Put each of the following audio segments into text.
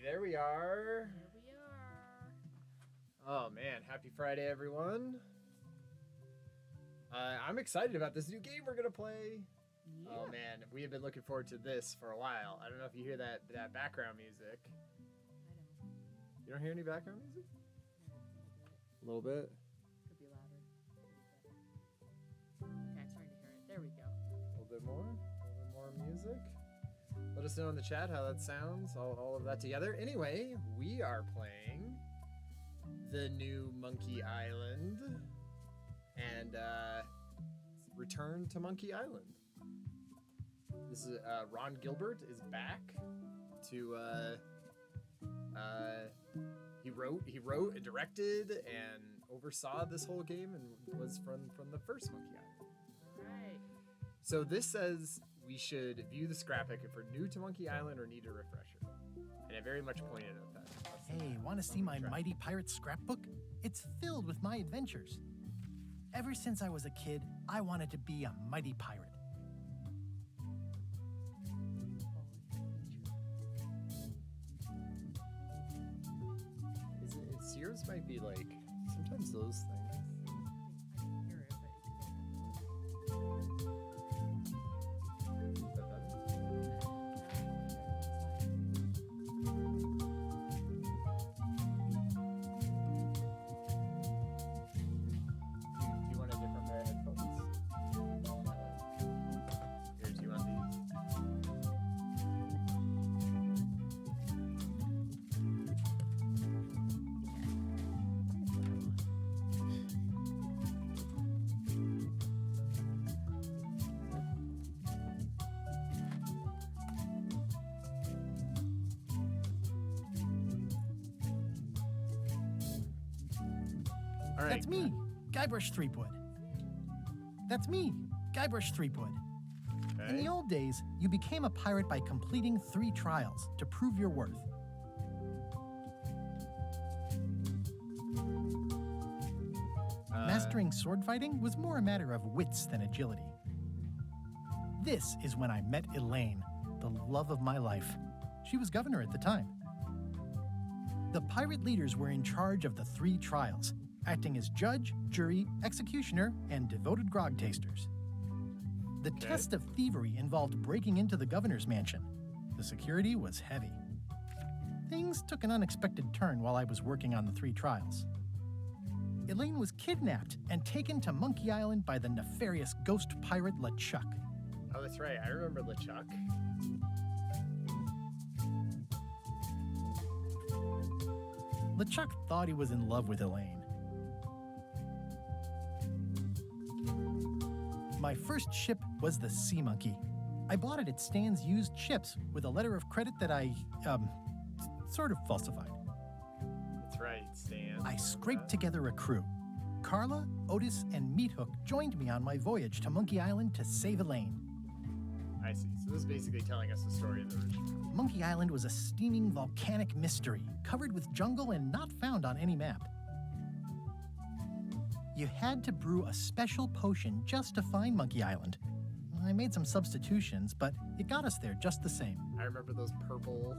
there we are. Here we are. Oh man, happy Friday, everyone. I'm excited about this new game we're gonna play. Yeah. Oh man, we have been looking forward to this for a while. I don't know if you hear that background music. I don't. You don't hear any background music? A little bit. A little bit. Could be louder. Okay, I'm starting to hear it. There we go. A little bit more. A little bit more music. Let us know in the chat how that sounds. All of that together. Anyway, we are playing the new Monkey Island and Return to Monkey Island. This is Ron Gilbert is back to he wrote, directed, and oversaw this whole game, and was from the first Monkey Island. All right. So this says we should view the scrapbook if we're new to Monkey Island or need a refresher, and I very much pointed out that. Hey, want to see my Mighty Pirate scrapbook? It's filled with my adventures. Ever since I was a kid, I wanted to be a mighty pirate. Yours might be like sometimes those things. I can hear it, but Is that better? Do you want a different pair of headphones? Here, do you want these? All right. That's me, Guybrush Threepwood. That's me, Guybrush Threepwood. Okay. In the old days, you became a pirate by completing 3 trials to prove your worth. Mastering sword fighting was more a matter of wits than agility. This is when I met Elaine, the love of my life. She was governor at the time. The pirate leaders were in charge of the 3 trials, acting as judge, jury, executioner, and devoted grog tasters. The test of thievery involved breaking into the governor's mansion. The security was heavy. Things took an unexpected turn while I was working on the 3 trials. Elaine was kidnapped and taken to Monkey Island by the nefarious ghost pirate LeChuck. Oh, that's right. I remember LeChuck. LeChuck thought he was in love with Elaine. My first ship was the Sea Monkey. I bought it at Stan's used ships with a letter of credit that I, sort of falsified. That's right, Stan. I scraped together a crew. Carla, Otis, and Meathook joined me on my voyage to Monkey Island to save Elaine. I see. So this is basically telling us the story of the original. Monkey Island was a steaming volcanic mystery, covered with jungle and not found on any map. You had to brew a special potion just to find Monkey Island. I made some substitutions, but it got us there just the same. I remember those purple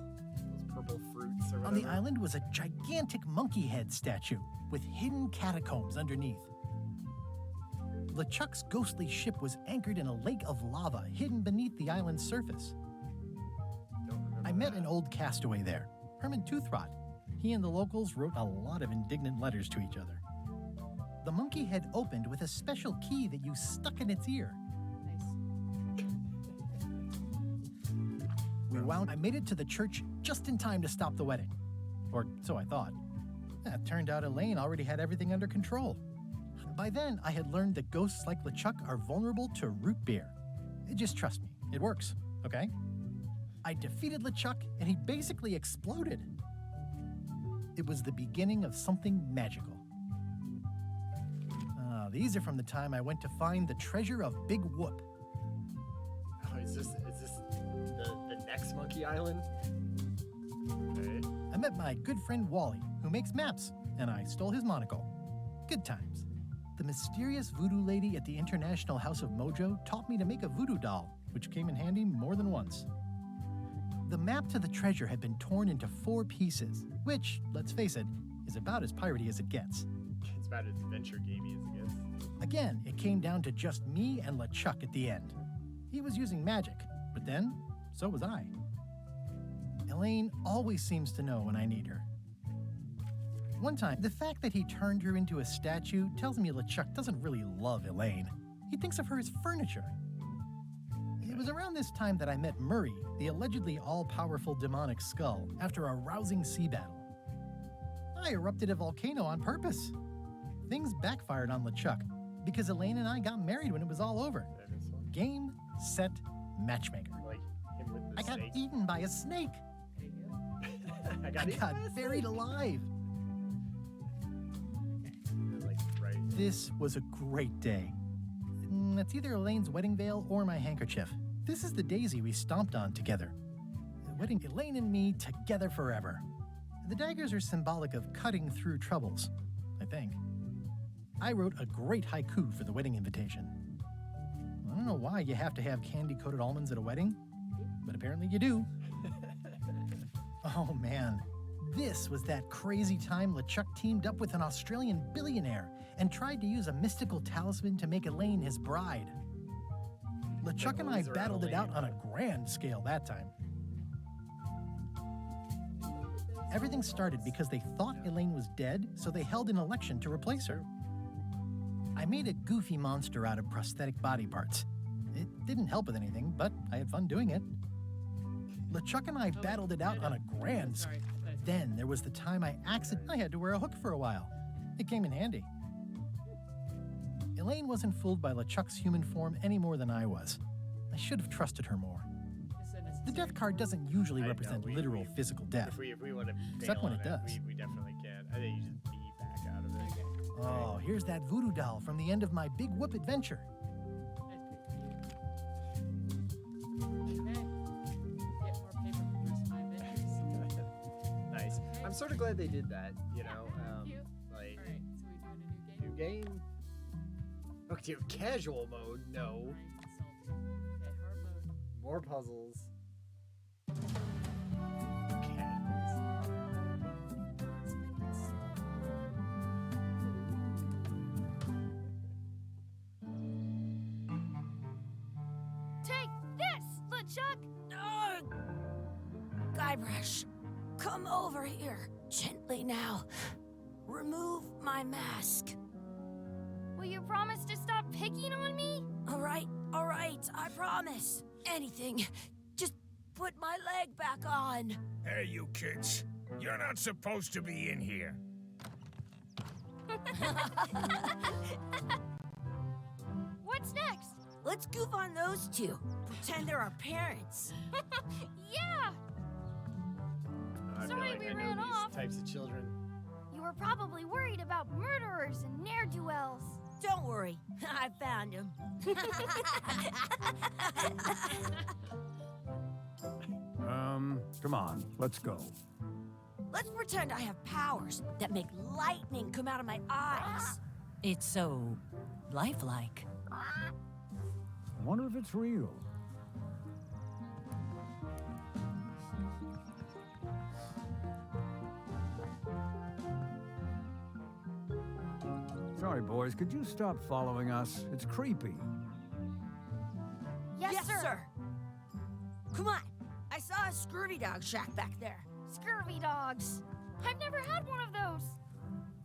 fruits or whatever. On the island was a gigantic monkey head statue with hidden catacombs underneath. LeChuck's ghostly ship was anchored in a lake of lava hidden beneath the island's surface. Don't remember I met that. an old castaway there, Herman Toothrot. He and the locals wrote a lot of indignant letters to each other. The monkey head opened with a special key that you stuck in its ear. nice. I made it to the church just in time to stop the wedding. Or so I thought. It turned out Elaine already had everything under control. By then, I had learned that ghosts like LeChuck are vulnerable to root beer. Just trust me, it works, okay? I defeated LeChuck, and he basically exploded. It was the beginning of something magical. These are from the time I went to find the treasure of Big Whoop. Oh, is this the next Monkey Island? Okay. I met my good friend Wally, who makes maps, and I stole his monocle. Good times. The mysterious voodoo lady at the International House of Mojo taught me to make a voodoo doll, which came in handy more than once. The map to the treasure had been torn into 4 pieces, which, let's face it, is about as piratey as it gets. It's about as adventure gamey as it gets. Again, it came down to just me and LeChuck at the end. He was using magic, but then, so was I. Elaine always seems to know when I need her. One time, the fact that he turned her into a statue tells me LeChuck doesn't really love Elaine. He thinks of her as furniture. It was around this time that I met Murray, the allegedly all-powerful demonic skull, after a rousing sea battle. I erupted a volcano on purpose. Things backfired on LeChuck because Elaine and I got married when it was all over. That is fun. Game, set, matchmaker. Like him with the I got snake. eaten by a snake. There you go. I I got, eaten got by a buried snake. alive. Like, right. This was a great day. It's either Elaine's wedding veil or my handkerchief. This is the daisy we stomped on together. The wedding Elaine and me together forever. The daggers are symbolic of cutting through troubles, I think. I wrote a great haiku for the wedding invitation. I don't know why you have to have candy-coated almonds at a wedding, but apparently you do. Oh man, this was that crazy time LeChuck teamed up with an Australian billionaire and tried to use a mystical talisman to make Elaine his bride. LeChuck and I Louise around battled it out Elaine. on a grand scale that time. Everything started because they thought Elaine was dead, so they held an election to replace her. I made a goofy monster out of prosthetic body parts. It didn't help with anything, but I had fun doing it. LeChuck and I battled it out on a grand scale. Sorry. Then there was the time I had to wear a hook for a while. It came in handy. Elaine wasn't fooled by LeChuck's human form any more than I was. I should have trusted her more. The death card doesn't usually I know, represent we- literal we- physical death. If we want to Except when on it does. we definitely can. I think you just be back out of it. Okay. Oh, here's that voodoo doll from the end of my Big Whoop adventure. That's pretty cute. Okay. Get more paper for the rest of my adventures. Nice. I'm sort of glad they did that. You know, Cute. like Alright, so we doing a new game? new game. Okay, casual mode. No. Alright, salty. Okay, hard mode. More puzzles. Take this, LeChuck! Guybrush, come over here. Gently now. Remove my mask. Will you promise to stop picking on me? All right, I promise. Anything. Just put my leg back on. Hey, you kids. You're not supposed to be in here. What's next? Let's goof on those two. Pretend they're our parents. Yeah! I feel Sorry like we I know ran these off. types of children. You were probably worried about murderers and ne'er-do-wells. Don't worry, I found him. Come on, let's go. Let's pretend I have powers that make lightning come out of my eyes. It's so lifelike. I wonder if it's real. Sorry, boys, could you stop following us? It's creepy. Yes, sir. Come on. I saw a scurvy dog shack back there. Scurvy dogs. I've never had one of those.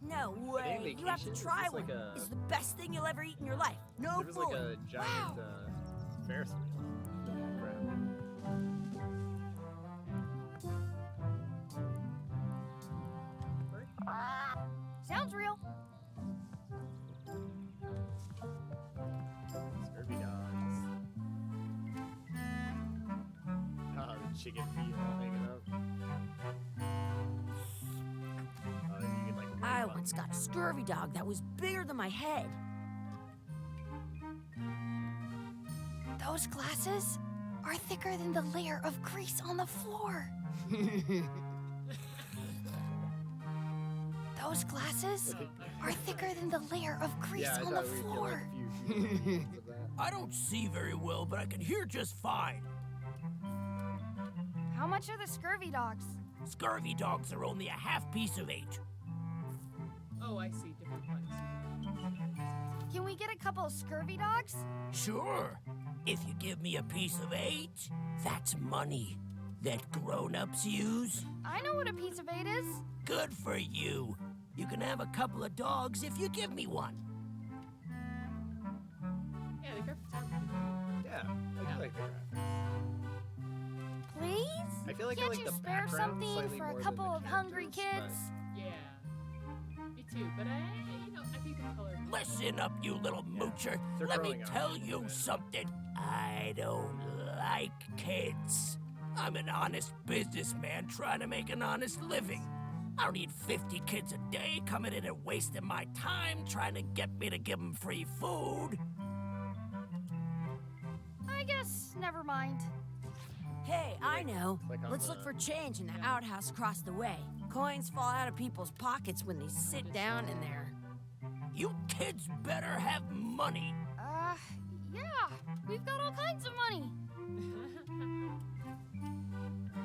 No way. You have to vacation? Is try this one. like a- It's the best thing you'll ever eat in your life. No There was like fooling. a giant Ferris wheel. Crap. Sounds real. Scurvy dogs. Oh, the chicken feet all hanging up. Oh, then you can like. I rip up. once got a scurvy dog that was bigger than my head. Those glasses are thicker than the layer of grease on the floor. Those glasses are thicker than the layer of grease Yeah, I on the thought we'd get like floor. a few examples of that. I don't see very well, but I can hear just fine. How much are the scurvy dogs? Scurvy dogs are only a half piece of 8. Oh, I see. Different ones. Can we get a couple of scurvy dogs? Sure. If you give me a piece of 8, that's money that grown-ups use. I know what a piece of 8 is. Good for you. You can have a couple of dogs if you give me one. Yeah, the graphics are pretty cool. Yeah, I do like the graphics. Please? I feel like I Can't like you the spare background something slightly for more a than couple the of hungry characters, kids? Yeah. Me too. But I think the color. Listen up, you little moocher. They're Let me growing on tell me a you bit. something. I don't like kids. I'm an honest businessman trying to make an honest living. I don't need 50 kids a day coming in and wasting my time trying to get me to give them free food. I guess never mind. Hey, I know. Click on Let's the- look for change in the outhouse across the way. Coins fall out of people's pockets when they sit down in there. You kids better have money. Yeah. We've got all kinds of money.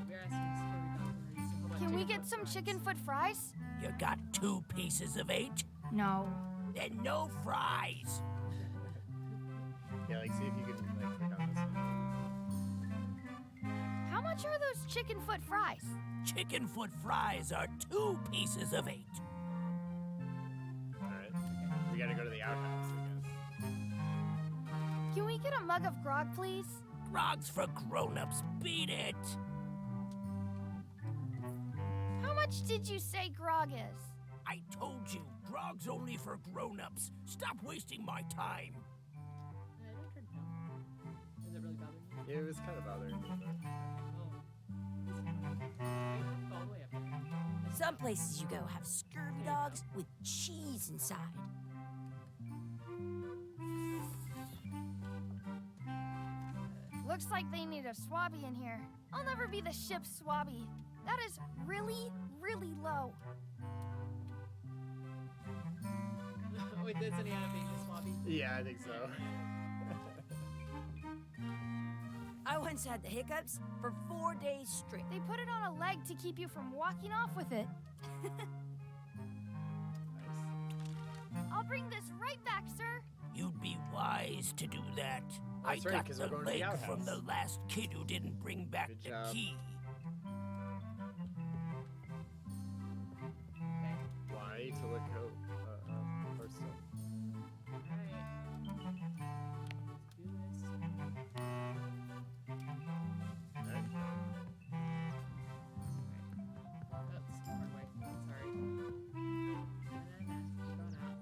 We're asking scurvy dog worries. So how about Can we chicken get foot some fries? chicken foot fries? You got 2 pieces of 8? No. Then no fries. Yeah, like see if you can like click on this one. How much are those chicken foot fries? Chicken foot fries are 2 pieces of 8. All right. We gotta go to the outhouse, I guess. Can we get a mug of grog, please? Grog's for grown-ups. Beat it. How much did you say grog is? I told you, grog's only for grown-ups. Stop wasting my time. I don't turn it down. Is it really bothering you? Yeah, it was kind of bothering me, but Oh. All the way up there. Some places you go have scurvy dogs with cheese inside. Looks like they need a swabby in here. I'll never be the ship's swabby. That is really, really low. Wait, does any have being a swabby? yeah, I think so. I once had the hiccups for 4 days straight. They put it on a leg to keep you from walking off with it. Nice. I'll bring this right back, sir. You'd be wise to do that. That's I right, got 'cause the we're going to the leg from outhouse. the last kid who didn't bring back Good the job. key. Okay. Why to look for stuff? Alright. Let's do this. Alright. Oops, wrong way. Sorry. And then keep on out.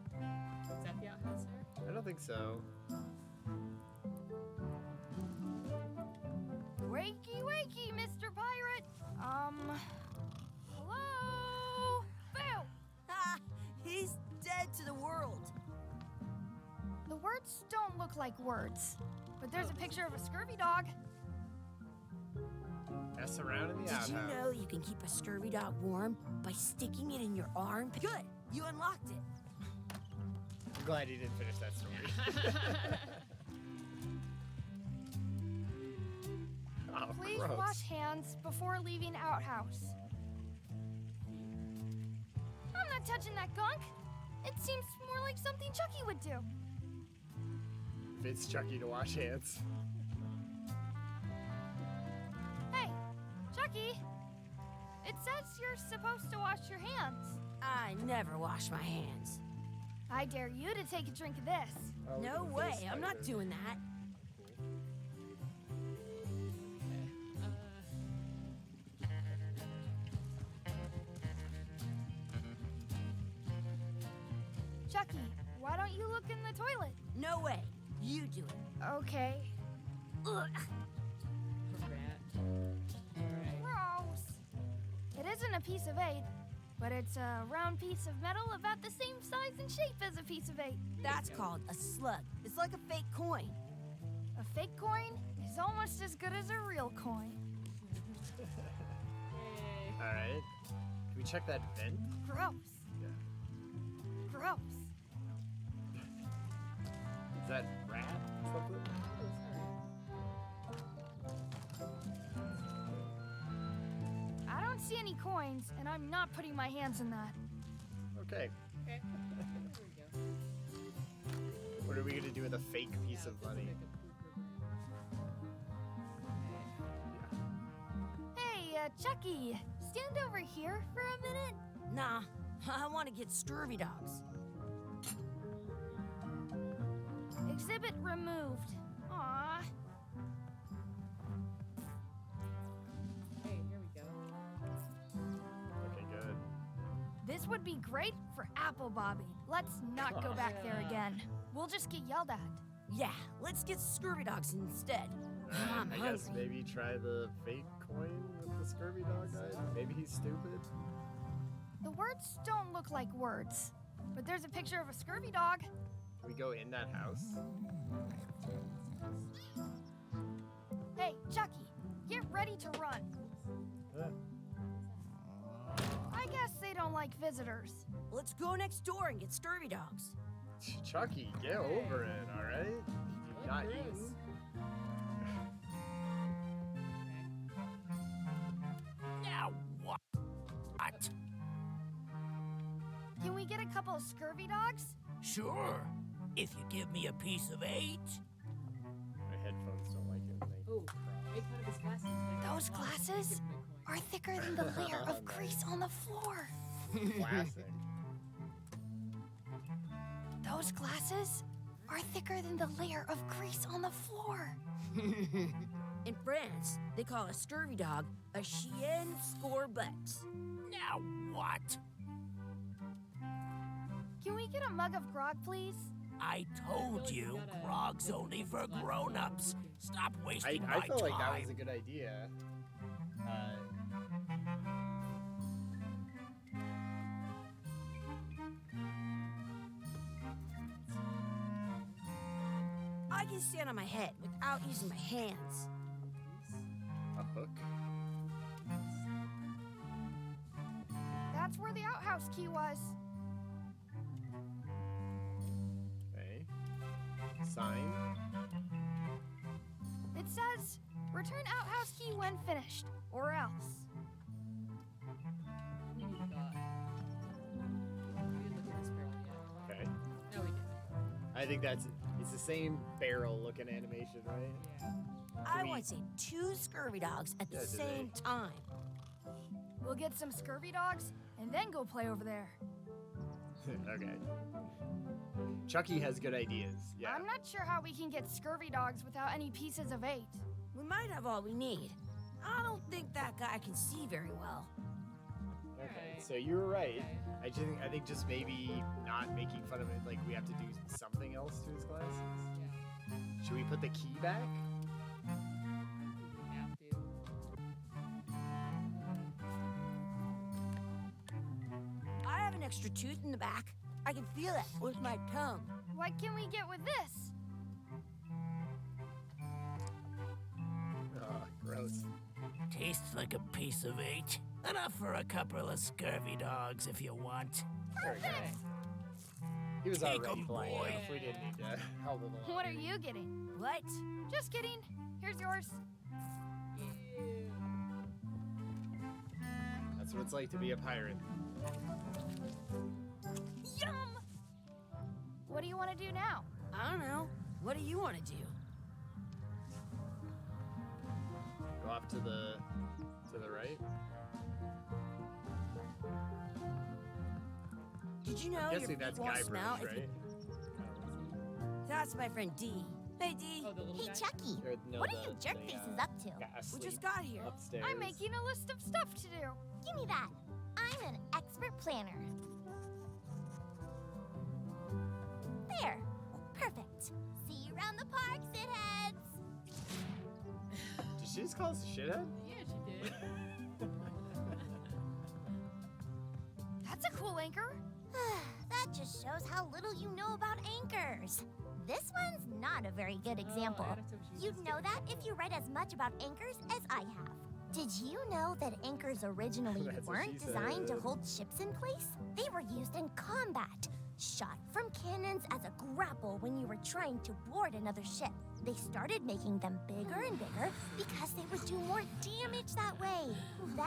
Is that the outhouse there? I don't think so. Wakey, wakey, Mr. Pirate. Hello? Boo! Ah, he's dead to the world. The words don't look like words, but there's a picture of a scurvy dog. Mess around in the Did outhouse. you know you can keep a scurvy dog warm by sticking it in your arm? Good, you unlocked it. I'm glad you didn't finish that story. Oh, Please gross. wash hands before leaving outhouse. I'm not touching that gunk. It seems more like something Chucky would do. It's Chucky to wash hands. Hey, Chucky. It says you're supposed to wash your hands. I never wash my hands. I dare you to take a drink of this. Oh, we No can way, face I'm not spider. doing that. Chucky, why don't you look in the toilet? No way, you do it. Okay. Ugh, Rat. Alright. gross. It isn't a piece of 8, but it's a round piece of metal about the same size and shape as a piece of 8. That's called a slug. It's like a fake coin. A fake coin is almost as good as a real coin. Yay. Alright. Can we check that vent? Gross. Yeah. Gross. Is that rat? Something? see any coins, and I'm not putting my hands in that. Okay. Okay. There we go. What are we gonna do with a fake piece of money? Hey, Chucky, stand over here for a minute. Nah, I want to get scurvy dogs. Exhibit removed. Aw. Hey, here we go. Okay, good. This would be great for apple bobbing. Let's not go back there again. We'll just get yelled at. Yeah, let's get scurvy dogs instead. I'm I guess hungry. maybe try the fake coin with the scurvy dog guy. Maybe he's stupid. The words don't look like words, but there's a picture of a scurvy dog. Can we go in that house? Hey, Chucky, get ready to run. I guess they don't like visitors. Let's go next door and get scurvy dogs. Chucky, get over it, all right? You've not Bruce. eaten. Now what? Can we get a couple of scurvy dogs? Sure. If you give me a piece of 8. My headphones don't like it. Oh, make fun of his glasses. Those glasses are thicker than the layer of grease on the floor. Classic. Those glasses are thicker than the layer of grease on the floor. In France, they call a scurvy dog a chien scorbut. Now what? Can we get a mug of grog, please? I told you, grog's only for grown-ups. Stop wasting my I felt time. like that was a good idea. I can stand on my head without using my hands. A hook? That's where the outhouse key was. Okay. Sign? It says, return outhouse key when finished, or else. We forgot. We didn't look at this barrel yet. Okay. No, we didn't. I think it's the same barrel looking animation, right? Yeah. I we- want to say 2 scurvy dogs at the Yeah, do same time. We'll get some scurvy dogs and then go play over there. Okay. Chucky has good ideas. Yeah. I'm not sure how we can get scurvy dogs without any pieces of 8. We might have all we need. I don't think that guy can see very well. Okay. Alright. So you were right. Okay. I think just maybe not making fun of it. Like we have to do something else to his glasses. Yeah. Should we put the key back? We have to. I have an extra tooth in the back. I can feel it with my tongue. What can we get with this? Oh, gross. Tastes like a piece of 8. Enough for a couple of scurvy dogs if you want. There we go. He was Take already 'em, blind. boy. If we didn't need to help him along. What are you getting? What? Just kidding. Here's yours. That's what it's like to be a pirate. Yum! What do you want to do now? I don't know. What do you want to do? Go off to the right. Did you know I'm your guessing feet that's won't Guybrush, smell if you... right? That's my friend D. Hey, D. Oh, the little Hey, guy? Chucky, Or, no, what the- are you jerk the, faces uh, up to? Got We asleep just got here. upstairs. I'm making a list of stuff to do. Give me that. I'm an expert planner. There. Perfect. See you around the park, shitheads. Did she just call us a shithead? Yeah, she did. That's a cool anchor. That just shows how little you know about anchors. This one's not a very good example. Oh, that's what she You'd was know that thinking. if you read as much about anchors as I have. Did you know that anchors originally That's what she weren't designed to said. hold ships in place? They were used in combat, shot from cannons as a grapple when you were trying to board another ship. They started making them bigger and bigger because they would do more damage that way. Then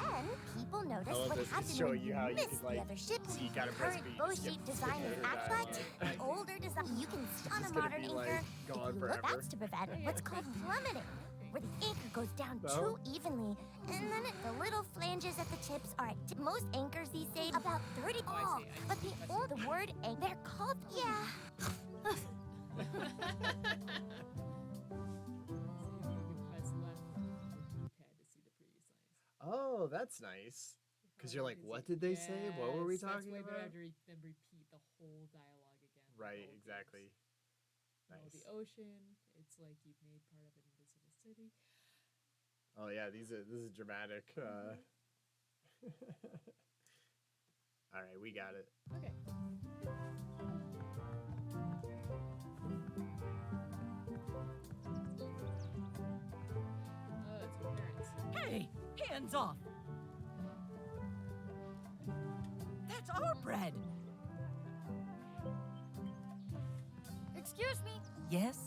people I noticed love what this. happened It's showing when you how you missed could, the like, other ships. so you gotta The press current B to bow skip sheet the design is dialogue. act the older design. You can on It's a gonna modern be, anchor. like, If gone you forever. that's to prevent what's called plummeting, where the anchor goes down No? too evenly, and then the little flanges at the tips are at most anchors these days about 30 Oh, I tall. see, I But see. the word anchor, they're called yeah. So you can press left on the D-pad to see the previous lines. Oh, that's nice. Because you're like, Because what you- did they say? What were we yes, talking that's way better about? to then repeat the whole dialogue again. like Right, old exactly. games. You know, Nice. the ocean. It's like you've made part of an invisible city. Oh yeah, this is dramatic. All right, we got it. Okay. It's our parents. Hey, hands off! That's our bread! Excuse me, Yes?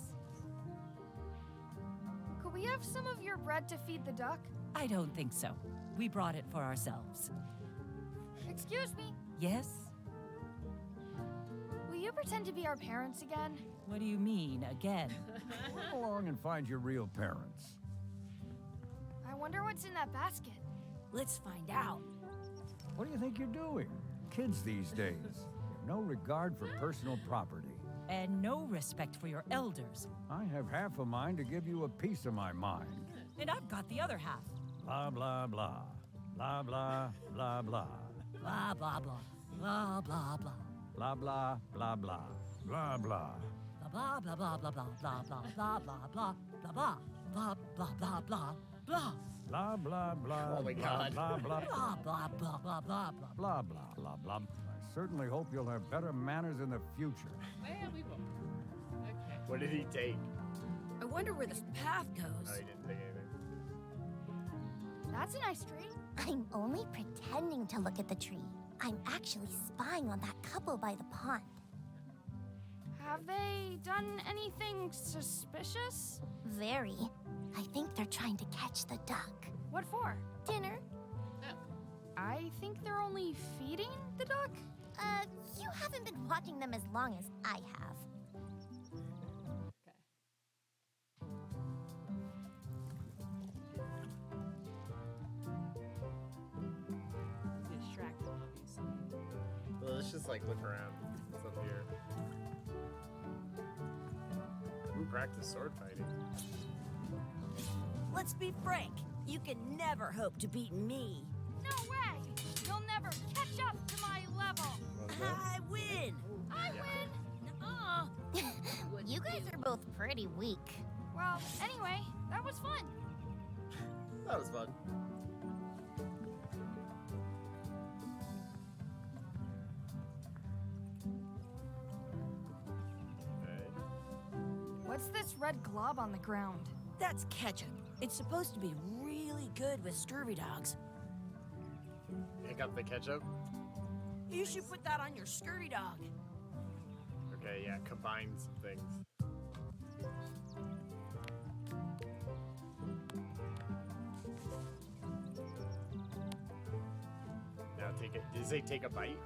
could we have some of your bread to feed the duck? I don't think so. We brought it for ourselves. Excuse me, Yes? will you pretend to be our parents again? What do you mean, again? Run along and find your real parents. I wonder what's in that basket. Let's find out. What do you think you're doing? Kids these days have no regard for personal property. And no respect for your elders. I have half a mind to give you a piece of my mind. And I've got the other half. Blah, blah, blah. Blah, blah, blah, blah. Blah, blah, blah. Blah, blah, blah. Blah, blah, blah, blah. Blah, blah. Blah, blah, blah, blah, blah, blah, blah, blah, blah, blah, blah, blah, blah, blah, blah, blah. Blah, blah, blah. Oh my blah, God. Blah, blah, Blah, blah, blah, blah, blah, blah. blah, blah, blah, blah. I certainly hope you'll have better manners in the future. Yeah, we will. Okay. What did he take? I wonder where this path Oh, goes. he didn't take anything. That's a nice tree. I'm only pretending to look at the tree. I'm actually spying on that couple by the pond. Have they done anything suspicious? Very. I think they're trying to catch the duck. What for? Dinner? Oh. I think they're only feeding the duck? You haven't been watching them as long as I have. Okay. Distract them, obviously. Well, let's just like look around. What's up here? Ooh, practice sword fighting. Let's be frank. You can never hope to beat me. No way! You'll never catch up to my level! I win. I Yeah. win! You guys are both pretty weak. Well, anyway, that was fun. That was fun. Okay. What's this red glob on the ground? That's ketchup. It's supposed to be really good with scurvy dogs. Pick up the ketchup. You should put that on your scurvy dog. Okay, yeah, combine some things. Now take it. Did it say take a bite?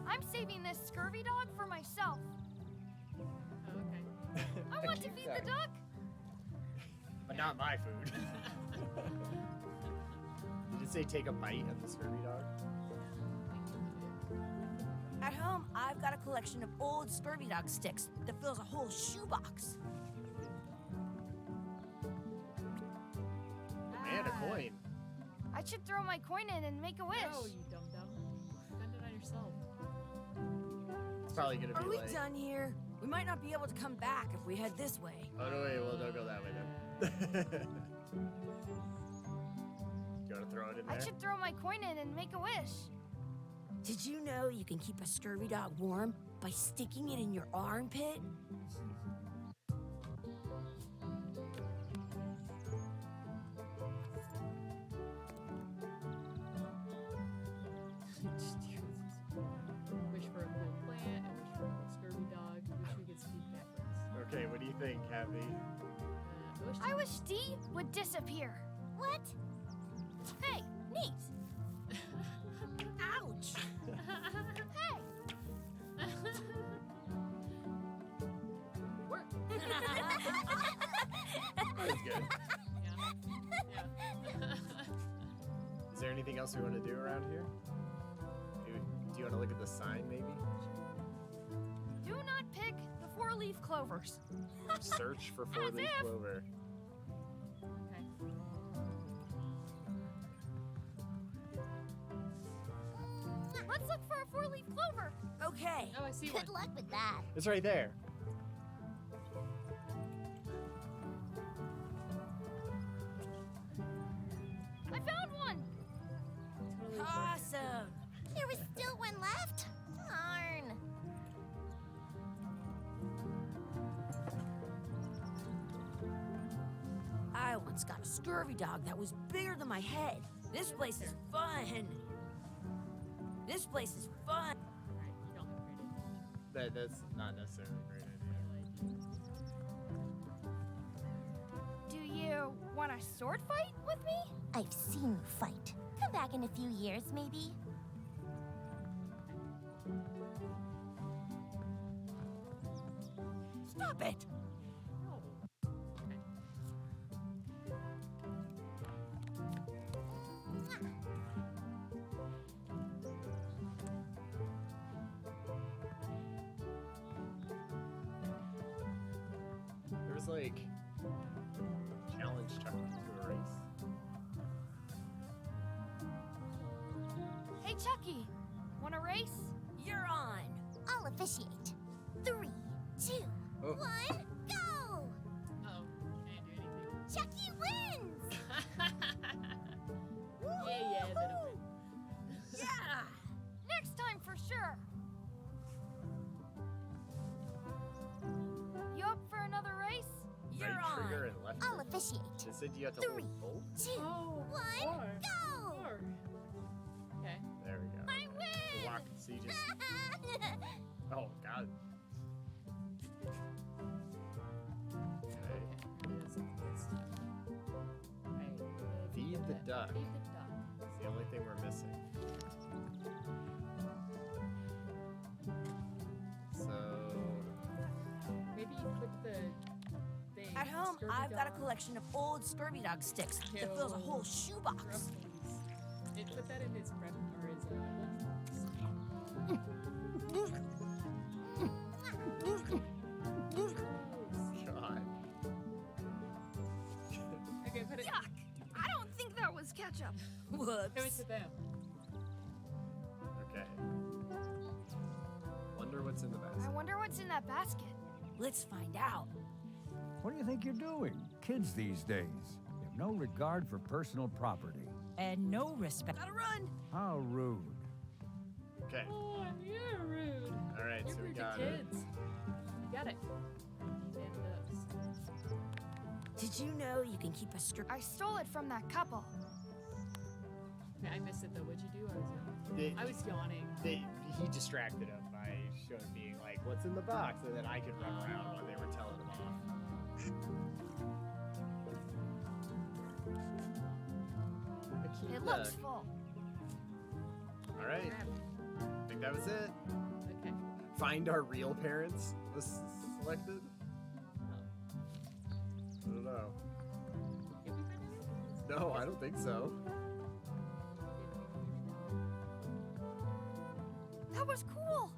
I'm saving this scurvy dog for myself. Oh, okay. I want to feed the duck. But not my food. Did it say take a bite of the scurvy dog? At home, I've got a collection of old scurvy dog sticks that fills a whole shoebox. And a coin. I should throw my coin in and make a wish. No, you dum dum. Spend it on yourself. It's probably gonna be Are we like. done here? We might not be able to come back if we head this way. Oh no, wait, well don't go that way then. You wanna throw it in there? I should throw my coin in and make a wish. Did you know you can keep a scurvy dog warm by sticking it in your armpit? Wish for a cool plant, and wish for a cool scurvy dog. Wish we could speak backwards. Okay, what do you think, Kathy? I wish I wish D would disappear. What? Hey, Neat. Ouch. Hey! Work. That's good. Yeah. Is there anything else we want to do around here? Do you want to look at the sign, maybe? Do not pick the four-leaf clovers. Search for four-leaf if. clover. Okay. Let's look for a four-leaf clover. Okay. Oh, I see one. Good luck with that. It's right there. I found one. Totally working. Awesome. There was still one left? Darn. I once got a scurvy dog that was bigger than my head. This place is fun. This place is fun. Alright, you don't have great That's not necessarily a great idea. Do you want a sword fight with me? I've seen you fight. Come back in a few years, maybe. Stop it. No. Okay. There was like challenge Chucky to a race. Hey, Chucky. Want a race? You're on. I'll officiate. 3, 2, Oh. 1, go! Uh-oh. Can't do anything. Chucky wins! Yeah, that'll win. Yeah. Next time for sure. You up for another race? You're Right trigger on. and left I'll trigger. officiate. It said you have to 3, hold both. 2, Oh, 1, four. go! Four. Okay. There we go. I win! Walk. So you just. Oh God. Okay. It is. Okay. Feed the duck. Feed the duck. It's the only thing we're missing. So. Maybe you put the thing. At home, scurvy I've got a dog, collection of old scurvy dog sticks that fills a whole shoebox. Ruffles. And put that in his bread or his lunchbox. God. Okay, put it. Yuck! I don't think that was ketchup. Give it Whoops. to them. Okay. Wonder what's in the I basket. wonder what's in that basket. Let's find out. What do you think you're doing? Kids these days. You have no regard for personal property. And no respect. Gotta run. How rude. Okay. Oh, you're rude. All right. You're So we rude to got it. kids. You got it. And Did you know you can keep a scurvy? I stole it from that couple. I missed it though. What'd you do? They- I was yawning. He distracted him by being like, "What's in the box?" And then I could run around while they were telling him off. A cute It looks duck. full. All right. Grab it. I think that was it. Okay. Find our real parents was selected. I don't know. Did we find anything? No, I don't think so. That was cool.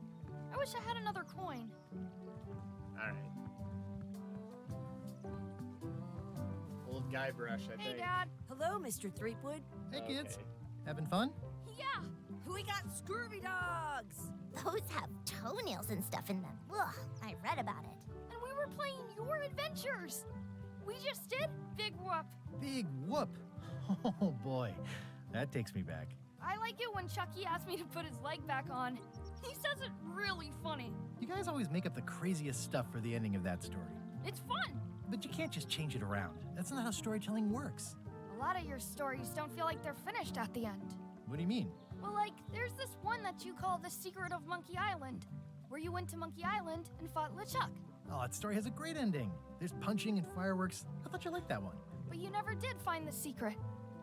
I wish I had another coin. All right. Old guy brush, I Hey, think. Dad. Hello, Mr. Threepwood. Hey, kids. Okay. Having fun? Yeah. We got scurvy dogs. Those have toenails and stuff in them. Ugh, I read about it. And we were playing your adventures. We just did Big Whoop. Big whoop. Oh, boy. That takes me back. I like it when Chucky asked me to put his leg back on. He says it really funny. You guys always make up the craziest stuff for the ending of that story. It's fun. But you can't just change it around. That's not how storytelling works. A lot of your stories don't feel like they're finished at the end. What do you mean? Well, like, there's this one that you call The Secret of Monkey Island, where you went to Monkey Island and fought LeChuck. Oh, that story has a great ending. There's punching and fireworks. I thought you liked that one. But you never did find the secret.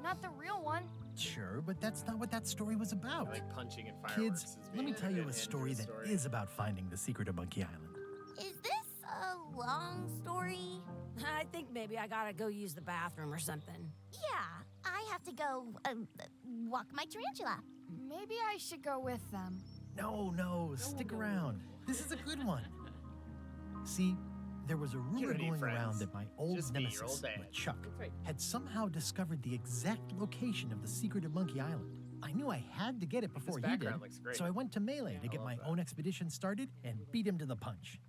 Not the real one. Sure, but that's not what that story was about. Like punching and fireworks. Kids, is let me being tell you a Andrew's story that is about finding the secret of Monkey Island. Is this a long story? I think maybe I gotta go use the bathroom or something. Yeah, I have to go walk my tarantula. Maybe I should go with them. No, stick around. This is a good one. See, there was a rumor don't need going friends. around that my old Just be your nemesis, old dad. Chuck, That's right. had somehow discovered the exact location of the secret of Monkey Island. I knew I had to get it before he did, background looks great. so I went to Melee to I get love my that. own expedition started and beat him to the punch.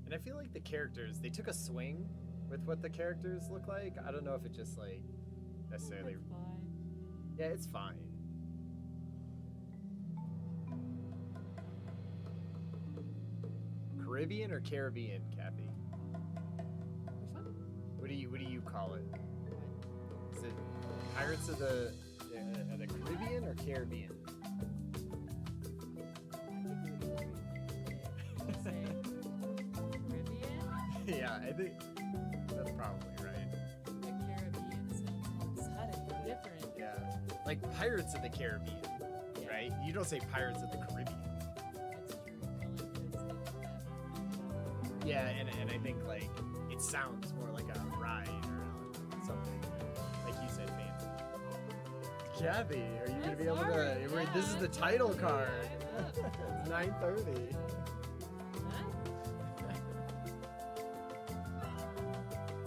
And I feel like the characters, they took a swing with what the characters look like. I don't know if it just like necessarily. That's fine. Yeah, it's fine. Caribbean or Caribbean, Kathy? Which one? What do you call it? Is it Pirates of the Caribbean or Caribbean? Say Caribbean? Yeah, I think that's probably right. The Caribbean sounds more exotic, different. Yeah, like Pirates of the Caribbean, Yeah. right? You don't say Pirates of the Caribbean. That's true. Well, like, it's like Yeah, and I think like it sounds more like a ride or something. Like you said, fancy. Kathy, are you gonna be able Sorry, to? This is yeah, the title sorry, card. I know. It's 9:30. Huh?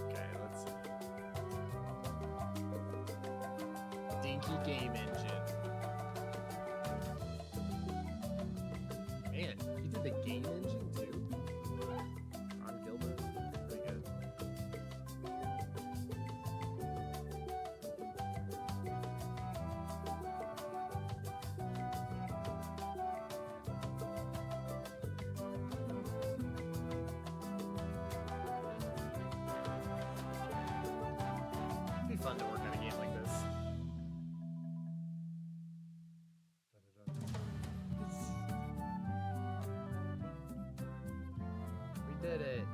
Okay, let's see. Dinky Game Engine. Man, you did the game engine too? Ron Gilbert? Pretty good. It'd be fun to work on a game like this. We did it.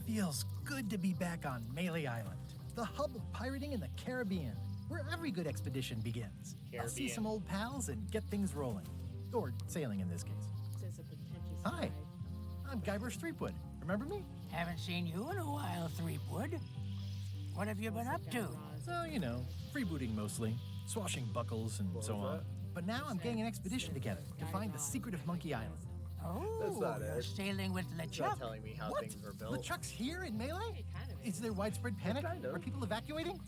Feels good to be back on Melee Island, the hub of pirating in the Caribbean, where every good expedition begins. I'll see Caribbean. some old pals and get things rolling. Or sailing in this case. Says a pretentious Hi. guy. I'm Guybrush Threepwood. Remember me? Haven't seen you in a while, Threepwood. What have you been up to? So, you know, freebooting mostly, swashing buckles and What so was on. that? But now I'm getting an expedition together to find the secret of Monkey Island. Oh, not you're it. sailing with It's not LeChuck. telling me how What? things were built. LeChuck's here in Melee? It kind of Is there widespread panic? Kind of. Are people evacuating?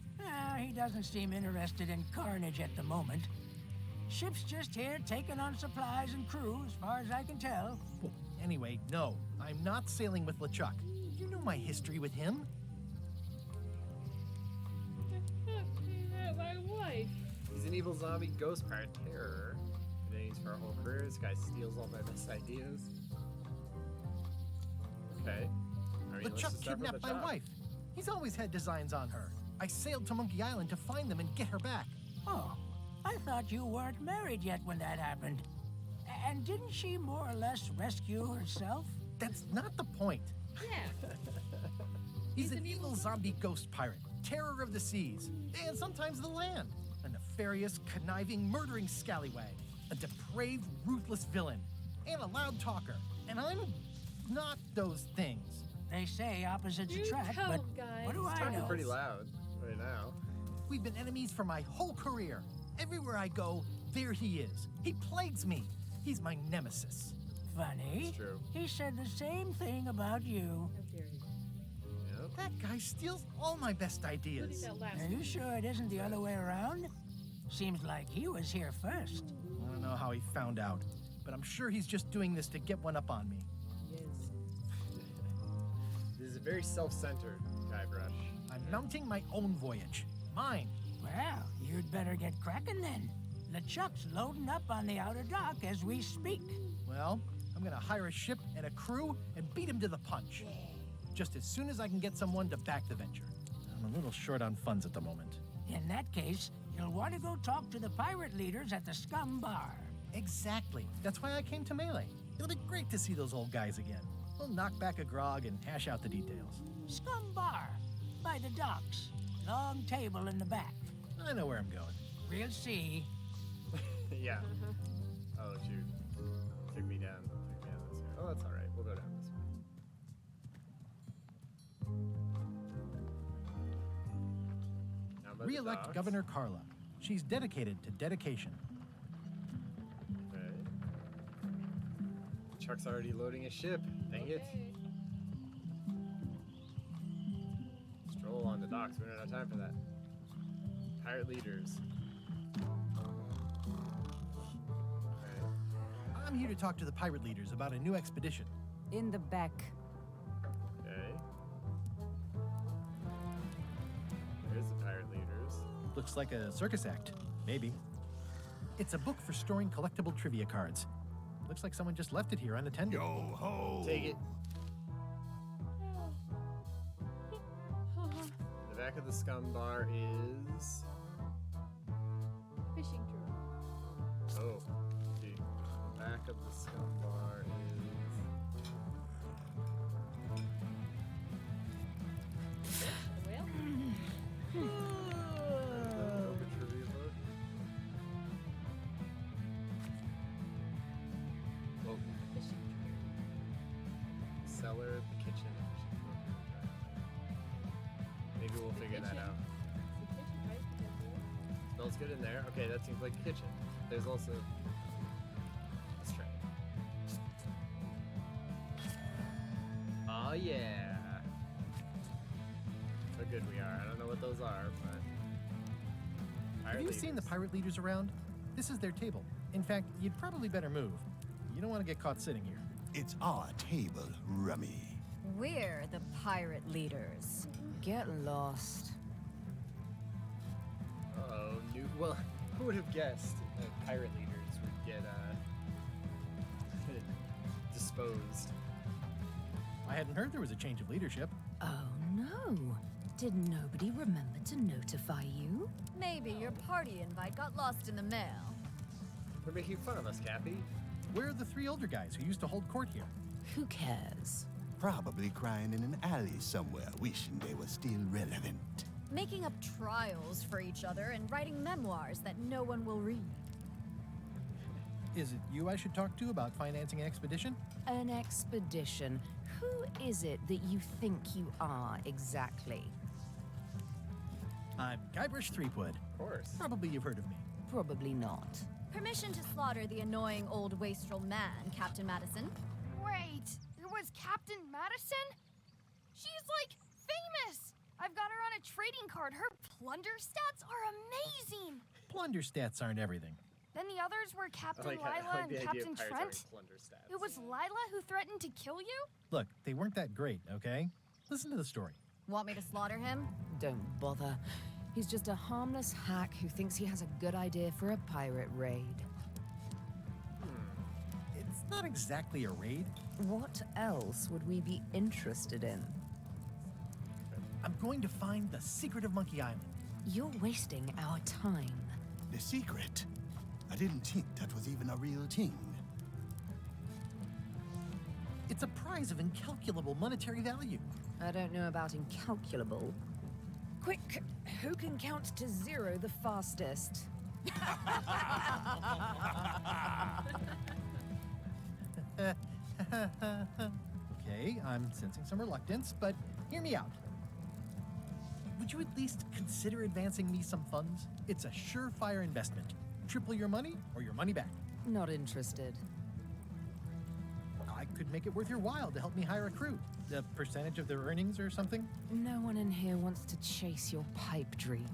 He doesn't seem interested in carnage at the moment. Ship's just here taking on supplies and crew, as far as I can tell. Well, anyway, no, I'm not sailing with LeChuck. You know my history with him. Yeah, my wife. He's an evil zombie ghost pirate terror. Names for our whole career. This guy steals all my best ideas. Okay. I mean, let's LeChuck just start from kidnapped the my top. wife. He's always had designs on her. I sailed to Monkey Island to find them and get her back. Oh, I thought you weren't married yet when that happened. And didn't she more or less rescue herself? That's not the point. Yeah. He's an evil zombie ghost pirate, terror of the seas, and sometimes the land. A nefarious, conniving, murdering scallywag. A depraved, ruthless villain. And a loud talker. And I'm not those things. They say opposites You attract, tell but 'em, guys. what do He's I talking know? pretty loud right now. We've been enemies for my whole career. Everywhere I go, there he is. He plagues me. He's my nemesis. Funny. It's true. He said the same thing about you. How dare you? Yep. That guy steals all my best Including ideas. that last Are one. you sure it isn't the other way around? Seems like he was here first. I don't know how he found out, but I'm sure he's just doing this to get one up on me. Yes. This is a very self-centered Guybrush. I'm mounting my own voyage. Mine. Well, you'd better get cracking then. LeChuck's loading up on the outer dock as we speak. Well, I'm gonna hire a ship and a crew and beat him to the punch. Just as soon as I can get someone to back the venture. I'm a little short on funds at the moment. In that case, you'll want to go talk to the pirate leaders at the Scum Bar. Exactly. That's why I came to Melee. It'll be great to see those old guys again. We'll knock back a grog and hash out the details. Scum Bar, by the docks. Long table in the back. I know where I'm going. We'll see. Yeah. Oh, shoot. Took me down. Took me down this way. Oh, that's all right. We'll go down this way. Down by the Re-elect docks. Governor Carla. She's dedicated to dedication. Okay. Chuck's already loading a ship. Dang it. Okay. Stroll on the docks. We don't have time for that. Pirate leaders. Okay. I'm here to talk to the pirate leaders about a new expedition. In the back. Okay. There's the pirate leaders. Looks like a circus act. Maybe. It's a book for storing collectible trivia cards. Looks like someone just left it here unattended. Yo ho! Take it. The back of the scum bar is. Fishing trip. Oh. The back of the scum bar is. The whale? Open trivia book. Whoa. Fishing trip. Cellar, the kitchen. Maybe we'll figure that out. It's the kitchen, right? Smells good in there. Okay, that seems like a kitchen. There's also. Let's try it. Oh yeah. So good we are. I don't know what those are, but. Have you seen the pirate leaders around? This is their table. In fact, you'd probably better move. You don't want to get caught sitting here. It's our table, Rummy. We're the pirate leaders. Get lost. Oh, new. Well, who would have guessed that pirate leaders would get disposed? I hadn't heard there was a change of leadership. Oh no. Did nobody remember to notify you? Maybe your party invite got lost in the mail. They're making fun of us, Cappy. Where are the three older guys who used to hold court here? Who cares? Probably crying in an alley somewhere, wishing they were still relevant. Making up trials for each other and writing memoirs that no one will read. Is it you I should talk to about financing an expedition? An expedition. Who is it that you think you are exactly? I'm Guybrush Threepwood. Of course. Probably you've heard of me. Probably not. Permission to slaughter the annoying old wastrel man, Captain Madison. Wait, it was Captain Madison? She's like famous! I've got her on a trading card. Her plunder stats are amazing! Plunder stats aren't everything. Then the others were Captain I Lila like and the idea Captain of pirates Trent. having plunder stats. It was Lila who threatened to kill you? Look, they weren't that great, okay? Listen to the story. Want me to slaughter him? Don't bother. He's just a harmless hack who thinks he has a good idea for a pirate raid. It's not exactly a raid. What else would we be interested in? I'm going to find the secret of Monkey Island. You're wasting our time. The secret? I didn't think that was even a real thing. It's a prize of incalculable monetary value. I don't know about incalculable. Quick, who can count to 0 the fastest? Okay, I'm sensing some reluctance, but hear me out. Would you at least consider advancing me some funds? It's a surefire investment. Triple your money or your money back. Not interested. I could make it worth your while to help me hire a crew. A percentage of their earnings or something? No one in here wants to chase your pipe dream.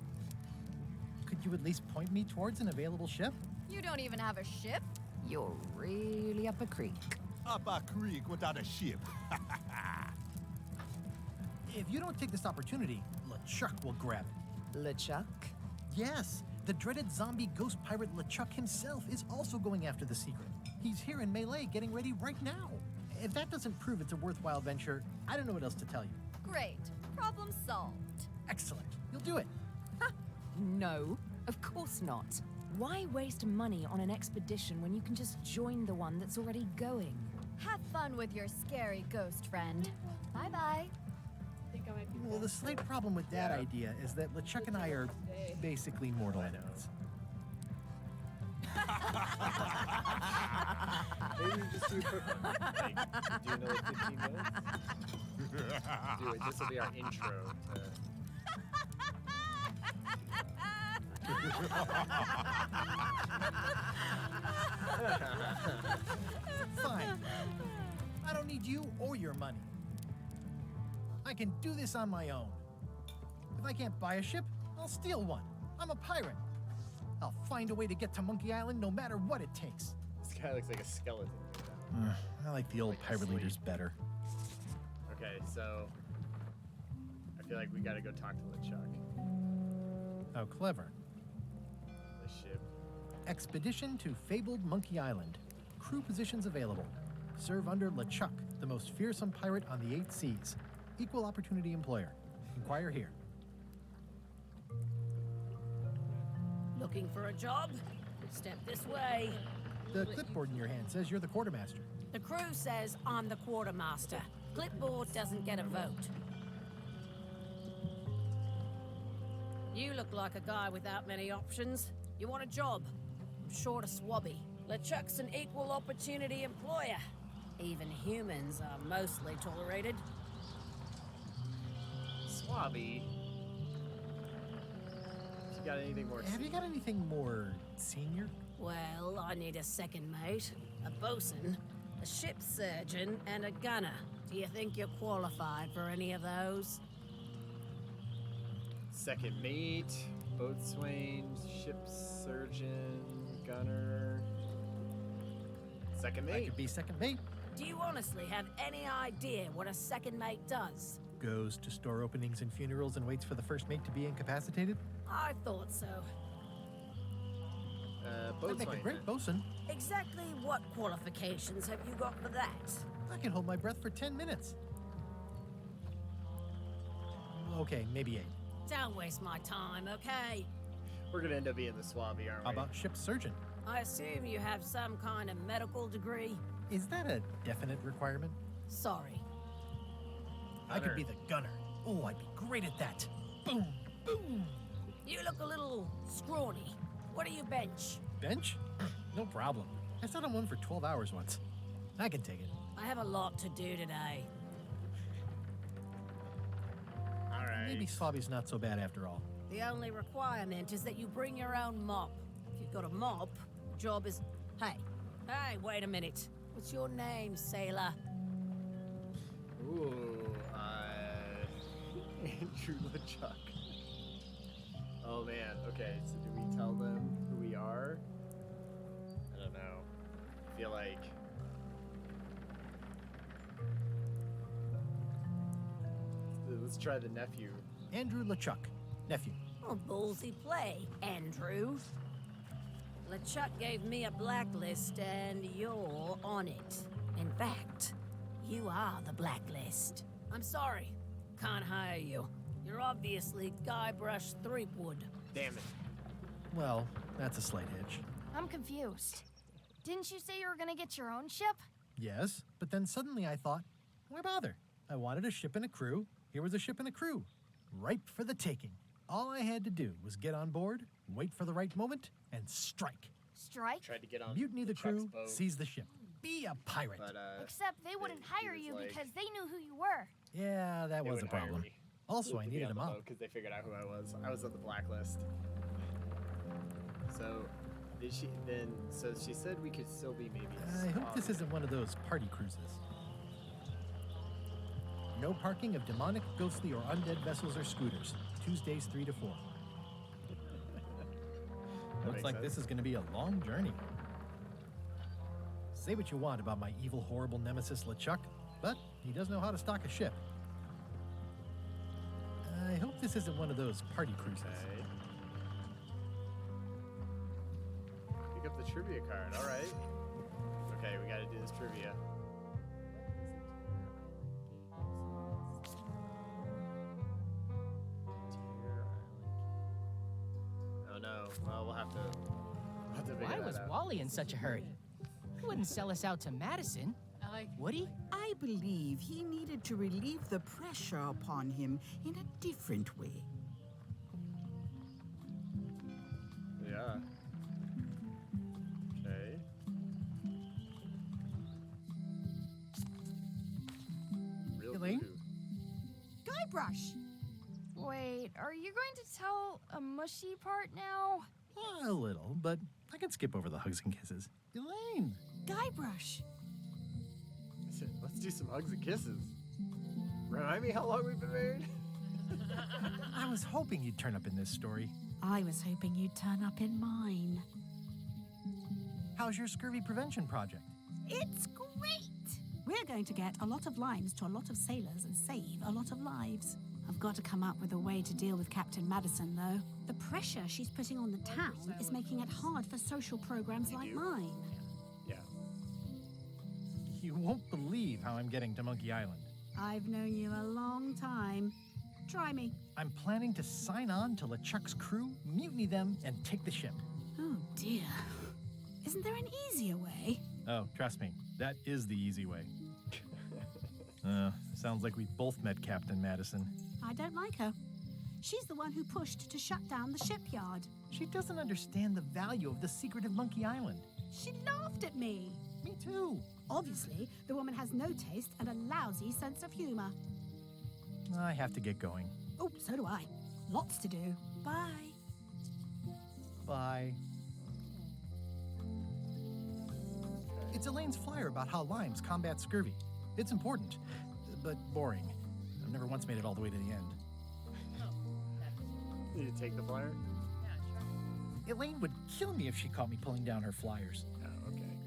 Could you at least point me towards an available ship? You don't even have a ship? You're really up a creek. Up a creek without a ship. If you don't take this opportunity, LeChuck will grab it. LeChuck? Yes, the dreaded zombie ghost pirate LeChuck himself is also going after the secret. He's here in Melee getting ready right now. If that doesn't prove it's a worthwhile venture, I don't know what else to tell you. Great. Problem solved. Excellent. You'll do it. No, of course not. Why waste money on an expedition when you can just join the one that's already going? Have fun with your scary ghost friend. Bye-bye. I think I might be Well, the slight problem with that Yeah. idea is that LeChuck and I are basically mortal enemies. Maybe just do a quick one. Like, do another 15 minutes? Do it. This will be our intro to... Fine. I don't need you or your money. I can do this on my own. If I can't buy a ship, I'll steal one. I'm a pirate. I'll find a way to get to Monkey Island no matter what it takes. This guy looks like a skeleton. I like the old Like pirate asleep. leaders better. Okay, so... I feel like we gotta go talk to LeChuck. How clever. The ship. Expedition to fabled Monkey Island. Crew positions available. Serve under LeChuck, the most fearsome pirate on the 8 seas. Equal opportunity employer. Inquire here. Looking for a job? Step this way. The clipboard in your hand says you're the quartermaster. The crew says I'm the quartermaster. Clipboard doesn't get a vote. You look like a guy without many options. You want a job? I'm short a swabby. LeChuck's an equal opportunity employer. Even humans are mostly tolerated. Swabby. You got anything more? Have you got anything more senior? Well, I need a second mate, a bosun, a ship surgeon, and a gunner. Do you think you're qualified for any of those? Second mate, boatswain, ship surgeon, gunner. Second I mate. could be second mate. Do you honestly have any idea what a second mate does? Goes to store openings and funerals and waits for the first mate to be incapacitated. I thought so. I'd make a Boatswain. great bosun. Exactly what qualifications have you got for that? I can hold my breath for 10 minutes. Okay, maybe 8. Don't waste my time, okay? We're gonna end up being the swabby, aren't we? How about ship surgeon? I assume you have some kind of medical degree? Is that a definite requirement? Sorry. I could be the gunner. Oh, I'd be great at that. Boom, boom. You look a little scrawny. What do you bench? Bench? No problem. I sat on one for 12 hours once. I can take it. I have a lot to do today. All right. Maybe Swabby's not so bad after all. The only requirement is that you bring your own mop. If you've got a mop, the job is... Hey, wait a minute. What's your name, sailor? Ooh, Andrew LeChuck. Oh man, okay, so do we tell them who we are? I don't know. I feel like... Let's try the nephew. Andrew LeChuck, nephew. Oh, ballsy play, Andrew. LeChuck gave me a blacklist, and you're on it. In fact, you are the blacklist. I'm sorry, can't hire you. You're obviously Guybrush Threepwood. Damn it. Well, that's a slight hitch. I'm confused. Didn't you say you were gonna get your own ship? Yes, but then suddenly I thought, why bother? I wanted a ship and a crew. Here was a ship and a crew. Ripe for the taking. All I had to do was get on board, wait for the right moment, and strike. Strike? Tried to get on Mutiny the LeChuck's crew, boat, seize the ship. Be a pirate. but Except they wouldn't he hire was you like- because they knew who you were. Yeah, that they was a wouldn't hire problem. me Also, I to be needed on a the mop. boat because they figured out who I was. I was on the blacklist. So, did she then? So she said we could still be maybe. I hope this isn't one of those party cruises. No parking of demonic, ghostly, or undead vessels or scooters. Tuesdays 3 to 4. Looks makes like sense. this is going to be a long journey. Say what you want about my evil, horrible nemesis LeChuck, but he does know how to stock a ship. I hope this isn't one of those party cruises. Okay. Pick up the trivia card. All right. Okay, we got to do this trivia. Oh no. Well, we'll have to We'll have to figure Why that was out. Wally in such a hurry? He wouldn't sell us out to Madison, I like. would he? I believe he needed to relieve the pressure upon him in a different way. Yeah. Okay. Real Elaine? voodoo. Guybrush! Wait, are you going to tell a mushy part now? A little, but I can skip over the hugs and kisses. Elaine! Guybrush! Let's do some hugs and kisses. Remind me how long we've been married? I was hoping you'd turn up in this story. I was hoping you'd turn up in mine. How's your scurvy prevention project? It's great! We're going to get a lot of limes to a lot of sailors and save a lot of lives. I've got to come up with a way to deal with Captain Madison, though. The pressure she's putting on the town is making it hard for social programs like mine. Yeah. You won't believe how I'm getting to Monkey Island. I've known you a long time. Try me. I'm planning to sign on to LeChuck's crew, mutiny them, and take the ship. Oh dear. Isn't there an easier way? Oh, trust me, that is the easy way. Sounds like we both met Captain Madison. I don't like her. She's the one who pushed to shut down the shipyard. She doesn't understand the value of the secret of Monkey Island. She laughed at me. Me too. Obviously, the woman has no taste and a lousy sense of humor. I have to get going. Oh, so do I. Lots to do. Bye. Bye. It's Elaine's flyer about how limes combat scurvy. It's important, but boring. I've never once made it all the way to the end. Need to take the flyer? Elaine would kill me if she caught me pulling down her flyers. Oh, okay.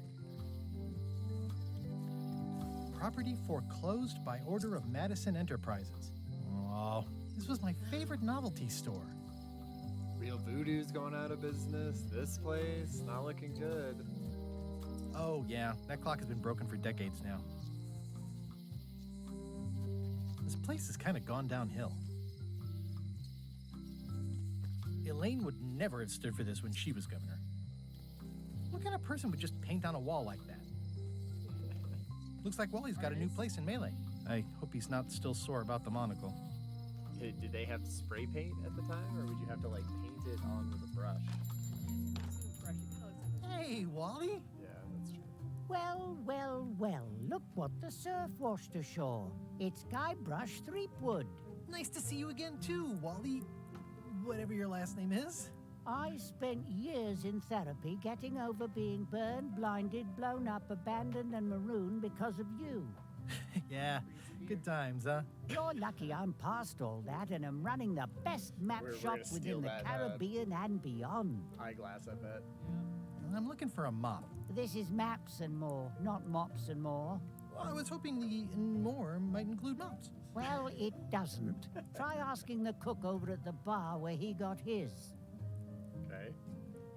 Property foreclosed by order of Madison Enterprises. Oh, this was my favorite novelty store. Real Voodoo's going out of business. This place, not looking good. Oh, yeah, that clock has been broken for decades now. This place has kind of gone downhill. Elaine would never have stood for this when she was governor. What kind of person would just paint on a wall like that? Looks like Wally's got a new place in Melee. I hope he's not still sore about the monocle. Did they have spray paint at the time, or would you have to, like, paint it on with a brush? Hey, Wally! Yeah, that's true. Well, well, well, look what the surf washed ashore. It's Guybrush Threepwood. Nice to see you again, too, Wally. Whatever your last name is. I spent years in therapy getting over being burned, blinded, blown up, abandoned, and marooned because of you. Yeah, good times, huh? You're lucky I'm past all that and am running the best map We're shop gonna steal within the that, Caribbean and beyond. Eyeglass, I bet. I'm looking for a mop. This is maps and more, not mops and more. Well, I was hoping the and more might include mops. Well, it doesn't. Try asking the cook over at the bar where he got his. Okay.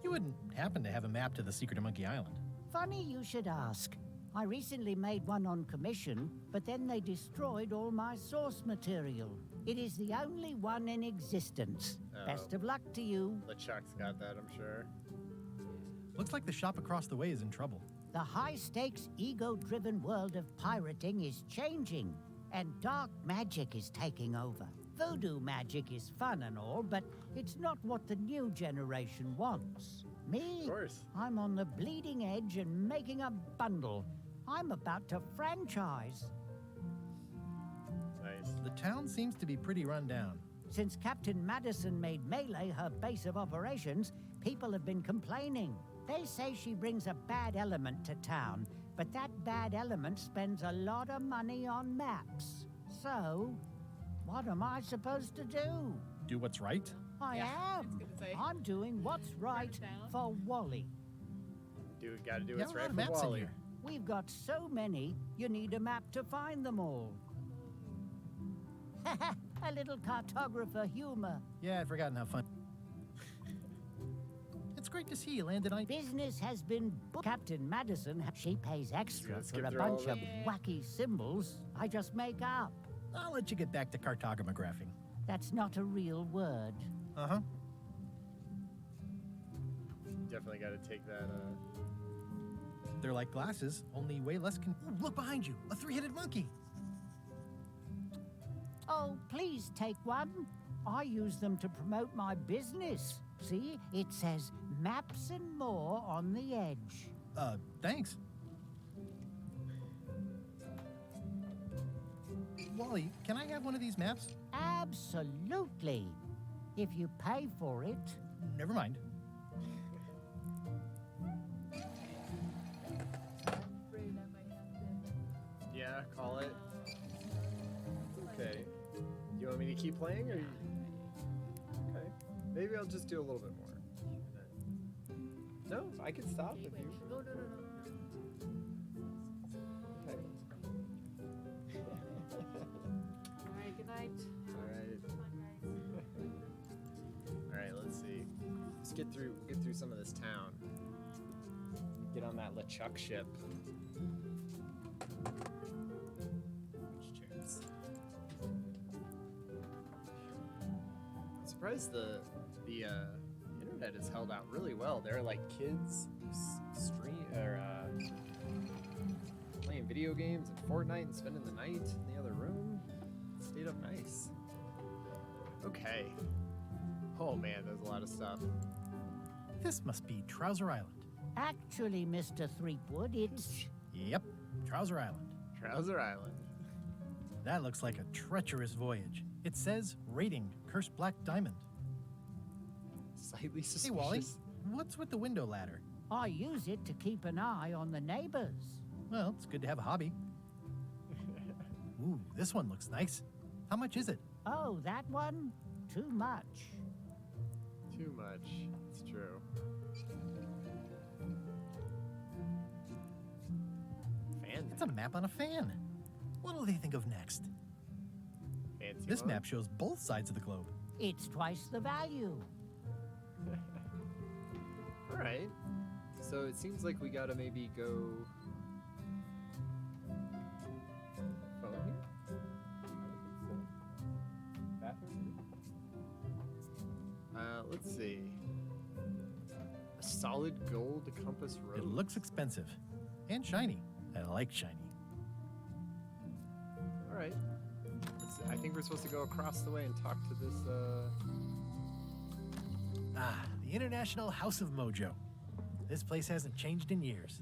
You wouldn't happen to have a map to the secret of Monkey Island. Funny you should ask. I recently made one on commission, but then they destroyed all my source material. It is the only one in existence. Oh. Best of luck to you. LeChuck's got that, I'm sure. Looks like the shop across the way is in trouble. The high-stakes, ego-driven world of pirating is changing, and dark magic is taking over. Voodoo magic is fun and all, but it's not what the new generation wants. Me? Of course. I'm on the bleeding edge and making a bundle. I'm about to franchise. Nice. The town seems to be pretty run down. Since Captain Madison made Melee her base of operations, people have been complaining. They say she brings a bad element to town, but that bad element spends a lot of money on maps. So, what am I supposed to do? Do what's right? I am. I'm doing what's right for Wally. Gotta do Yeah, what's a lot right of for maps in Wally. here. We've got so many, you need a map to find them all. A little cartographer humor. Yeah, I'd forgotten how fun. It's great to see you, Landon. Business has been Captain Madison. She pays extra Let's for skip a through all bunch of of them. wacky symbols I just make up. I'll let you get back to cartographing. That's not a real word. Uh-huh. definitely got to take that. They're like glasses, only way less Ooh, look behind you! A three-headed monkey! Oh, please take one. I use them to promote my business. See, it says maps and more on the edge. Thanks. Wally, can I have one of these maps? Absolutely. If you pay for it. Never mind. Yeah, call it. Okay. You want me to keep playing, or? Okay. Maybe I'll just do a little bit more. No, I can stop if you. No. Okay. Alright, good night. Alright. Alright, let's see. Let's get through some of this town. Get on that LeChuck ship. Which chairs? I'm surprised the internet has held out really well. There are like kids playing video games and Fortnite and spending the night in the other room. Stayed up nice. Okay. Oh man, there's a lot of stuff. This must be Trouser Island. Actually, Mr. Threepwood, it's... Yep, Trouser Island. Trouser Island. That looks like a treacherous voyage. It says, rating, cursed black diamond. Slightly suspicious. Hey, Wally, what's with the window ladder? I use it to keep an eye on the neighbors. Well, it's good to have a hobby. Ooh, this one looks nice. How much is it? Oh, that one? Too much. Too much. It's true. Fan. It's a map on a fan. What'll they think of next? Fancy This mode? map shows both sides of the globe. It's twice the value. All right. So it seems like we gotta maybe go. Phone here? Bathroom? Let's see. A solid gold compass rose. It looks expensive. And shiny. I like shiny. All right. I think we're supposed to go across the way and talk to this. Ah, the International House of Mojo. This place hasn't changed in years.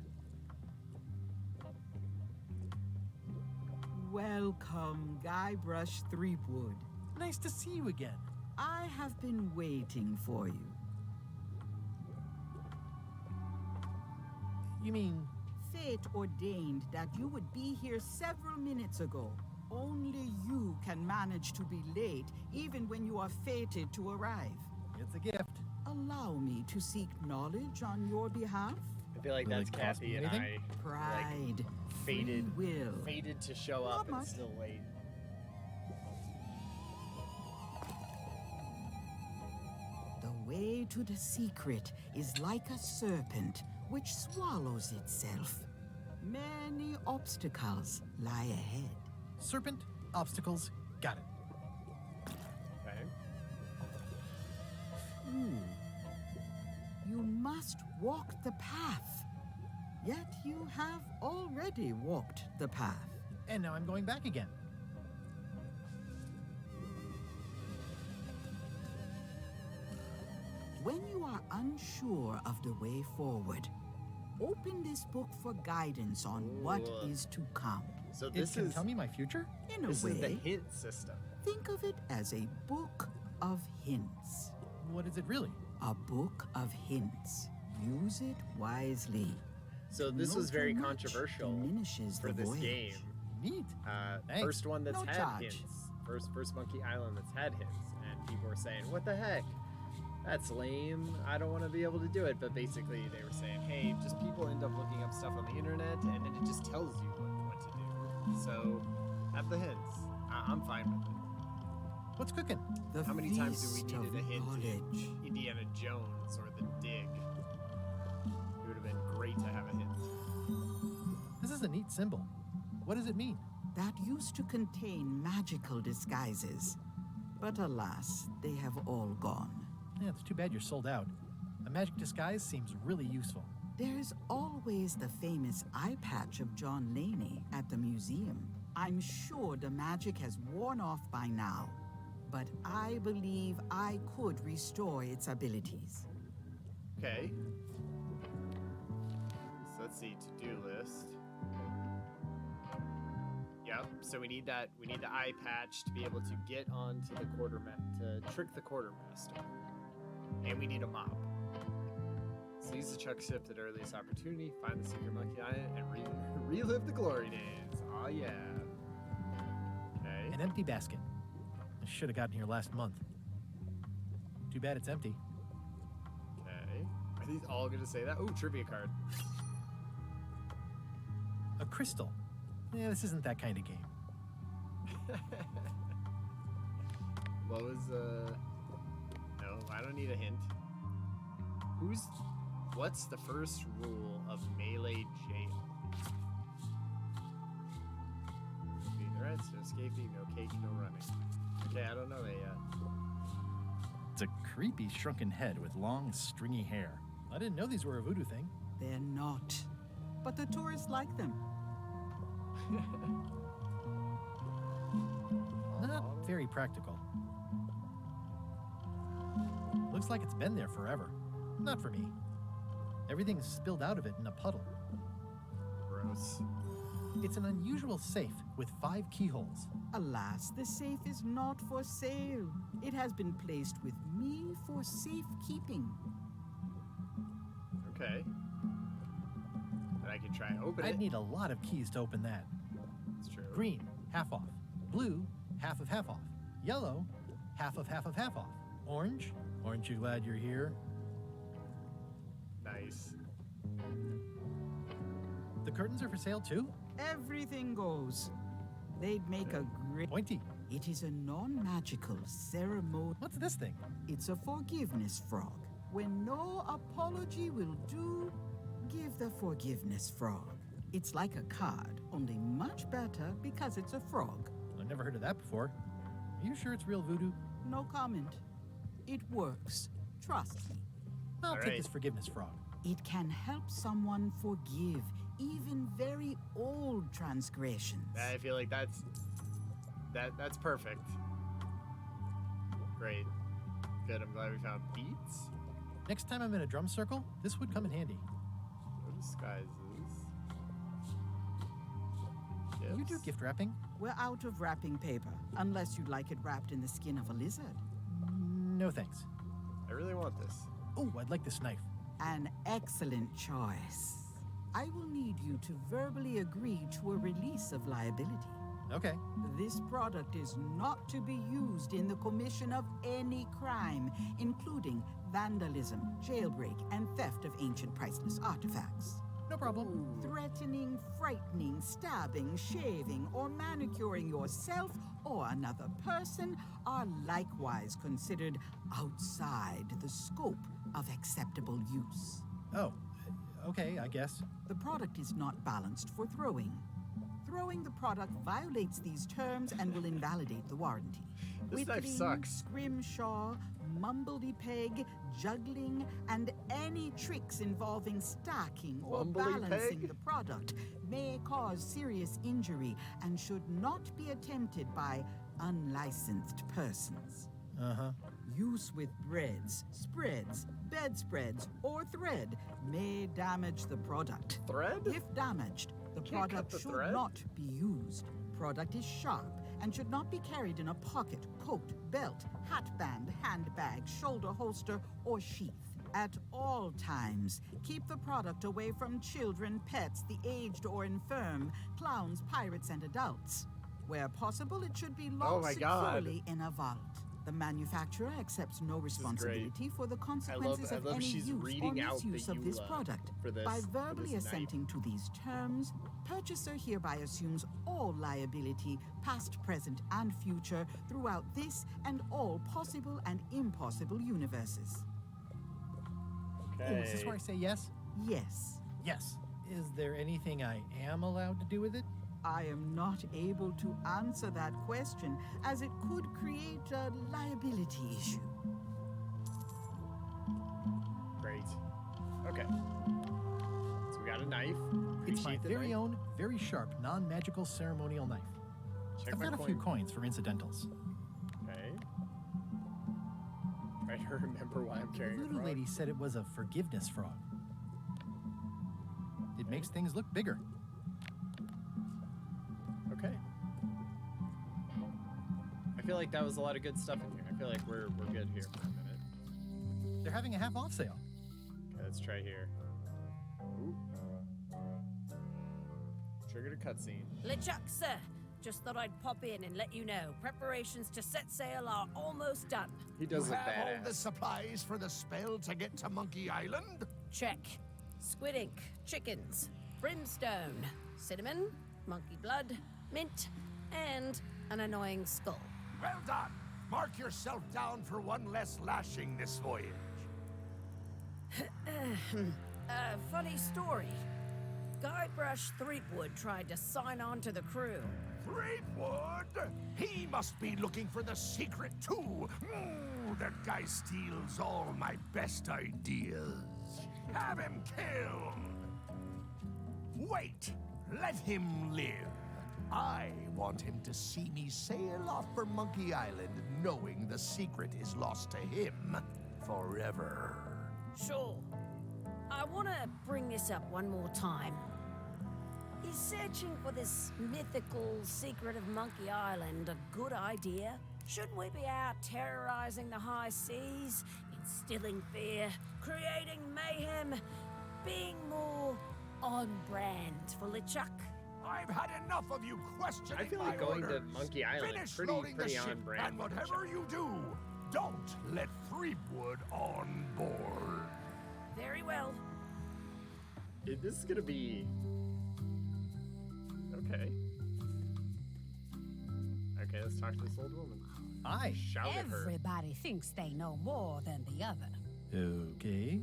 Welcome, Guybrush Threepwood. Nice to see you again. I have been waiting for you. You mean... Fate ordained that you would be here several minutes ago. Only you can manage to be late, even when you are fated to arrive. It's a gift. Allow me to seek knowledge on your behalf. I feel like Will that's it cost Kathy me and anything? I. Pride. Fated, free will. fated to show up Not and much. still late. The way to the secret is like a serpent which swallows itself. Many obstacles lie ahead. Serpent, obstacles, got it. Okay. Ooh. You must walk the path. Yet you have already walked the path. And now I'm going back again. When you are unsure of the way forward, open this book for guidance on what Ooh. is to come. So It this can is tell me my future? In a this way, is the hint system. think of it as a book of hints. What is it really? A book of hints. Use it wisely. So this No was very too much controversial diminishes for the this voyage. game. Neat. Thanks. First one that's No had charge. hints. First Monkey Island that's had hints, and people were saying, "What the heck? That's lame. I don't want to be able to do it." But basically, they were saying, "Hey, just people end up looking up stuff on the internet, and then it just tells you what to do. So have the hints. I'm fine with it." What's cooking? The How many times do we feast needed a of hint knowledge. in Indiana Jones or The Dig? It would have been great to have a hint. This is a neat symbol. What does it mean? That used to contain magical disguises. But alas, they have all gone. Yeah, it's too bad you're sold out. Magic disguise seems really useful. There's always the famous eye patch of John Laney at the museum. I'm sure the magic has worn off by now, but I believe I could restore its abilities. Okay. So let's see, to-do list. Yep, so we need that, we need the eye patch to be able to get onto the to trick the quartermaster. And we need a mop. Seize the chuck ship at earliest opportunity, find the secret monkey island, and relive the glory days. Oh yeah. Okay. An empty basket. I should have gotten here last month. Too bad it's empty. Okay. Are these all gonna say that? Oh, trivia card. A crystal. Yeah, this isn't that kind of game. What was, no, I don't need a hint. What's the first rule of melee jail? Be threats, no escaping, no cake, no running. Okay, I don't know that yet. It's a creepy shrunken head with long, stringy hair. I didn't know these were a voodoo thing. They're not, but the tourists like them. Not very practical. Looks like it's been there forever. Not for me. Everything's spilled out of it in a puddle. Gross. It's an unusual safe with 5 keyholes. Alas, the safe is not for sale. It has been placed with me for safekeeping. Okay. But I can try and open it. I'd need a lot of keys to open that. That's true. Green, half off. Blue, half of half off. Yellow, half of half of half off. Orange, aren't you glad you're here? Nice. The curtains are for sale too? Everything goes. They'd make a great... Pointy. It is a non-magical ceremony. What's this thing? It's a forgiveness frog. When no apology will do, give the forgiveness frog. It's like a card, only much better because it's a frog. I've never heard of that before. Are you sure it's real voodoo? No comment. It works. Trust me. I'll take this forgiveness frog. It can help someone forgive even very old transgressions. I feel like that's perfect. Great. Good, I'm glad we found beats. Next time I'm in a drum circle, this would come in handy. No disguises. You do gift wrapping? We're out of wrapping paper, unless you'd like it wrapped in the skin of a lizard. No thanks. I really want this. Oh, I'd like this knife. An excellent choice. I will need you to verbally agree to a release of liability. Okay. This product is not to be used in the commission of any crime, including vandalism, jailbreak, and theft of ancient priceless artifacts. No problem. Threatening, frightening, stabbing, shaving, or manicuring yourself or another person are likewise considered outside the scope of acceptable use. Oh, okay, I guess. The product is not balanced for throwing. Throwing the product violates these terms and will invalidate the warranty. This knife sucks. Scrimshaw, mumbledy-peg, juggling, and any tricks involving stacking or balancing the product may cause serious injury and should not be attempted by unlicensed persons. Uh-huh. Use with breads, spreads, bedspreads, or thread may damage the product. Thread? If damaged, the product should not be used. Product is sharp and should not be carried in a pocket, coat, belt, hatband, handbag, shoulder holster, or sheath. At all times, keep the product away from children, pets, the aged or infirm, clowns, pirates, and adults. Where possible, it should be locked securely in a vault. The manufacturer accepts no responsibility for the consequences of any use or misuse of this product. By verbally assenting to these terms, purchaser hereby assumes all liability, past, present, and future, throughout this and all possible and impossible universes. Okay. Oh, is this where I say yes? Yes. Yes. Is there anything I am allowed to do with it? I am not able to answer that question, as it could create a liability issue. Great. Okay. So we got a knife. It's my Appreciate the very knife. own, very sharp, non-magical ceremonial knife. Check I've my got a few coin. coins for incidentals. Okay. Trying to remember why I'm The carrying a voodoo frog. lady said it was a forgiveness frog. It makes things look bigger. Okay. I feel like that was a lot of good stuff in here. I feel like we're good here for a minute. They're having a half-off sale. Okay, let's try here. Ooh. Triggered a cutscene. LeChuck, sir. Just thought I'd pop in and let you know. Preparations to set sail are almost done. He does You look have all the badass. supplies for the spell to get to Monkey Island? Check. Squid ink, chickens, brimstone, cinnamon, monkey blood, mint, and an annoying skull. Well done. Mark yourself down for one less lashing this voyage. Funny story. Guybrush Threepwood tried to sign on to the crew. Threepwood? He must be looking for the secret too. That guy steals all my best ideas. Have him killed. Wait. Let him live. I want him to see me sail off for Monkey Island knowing the secret is lost to him forever. Sure. I want to bring this up one more time. Is searching for this mythical secret of Monkey Island a good idea? Shouldn't we be out terrorizing the high seas, instilling fear, creating mayhem, being more on brand for LeChuck? I've had enough of you questioning I feel like my going orders. to Monkey Island Finish pretty loading the on ship, brand. and whatever you do, don't let Threepwood on board. Very well. This is gonna be okay. Okay, let's talk to this old woman. Hi. Shout at her. Everybody thinks they know more than the other. Okay.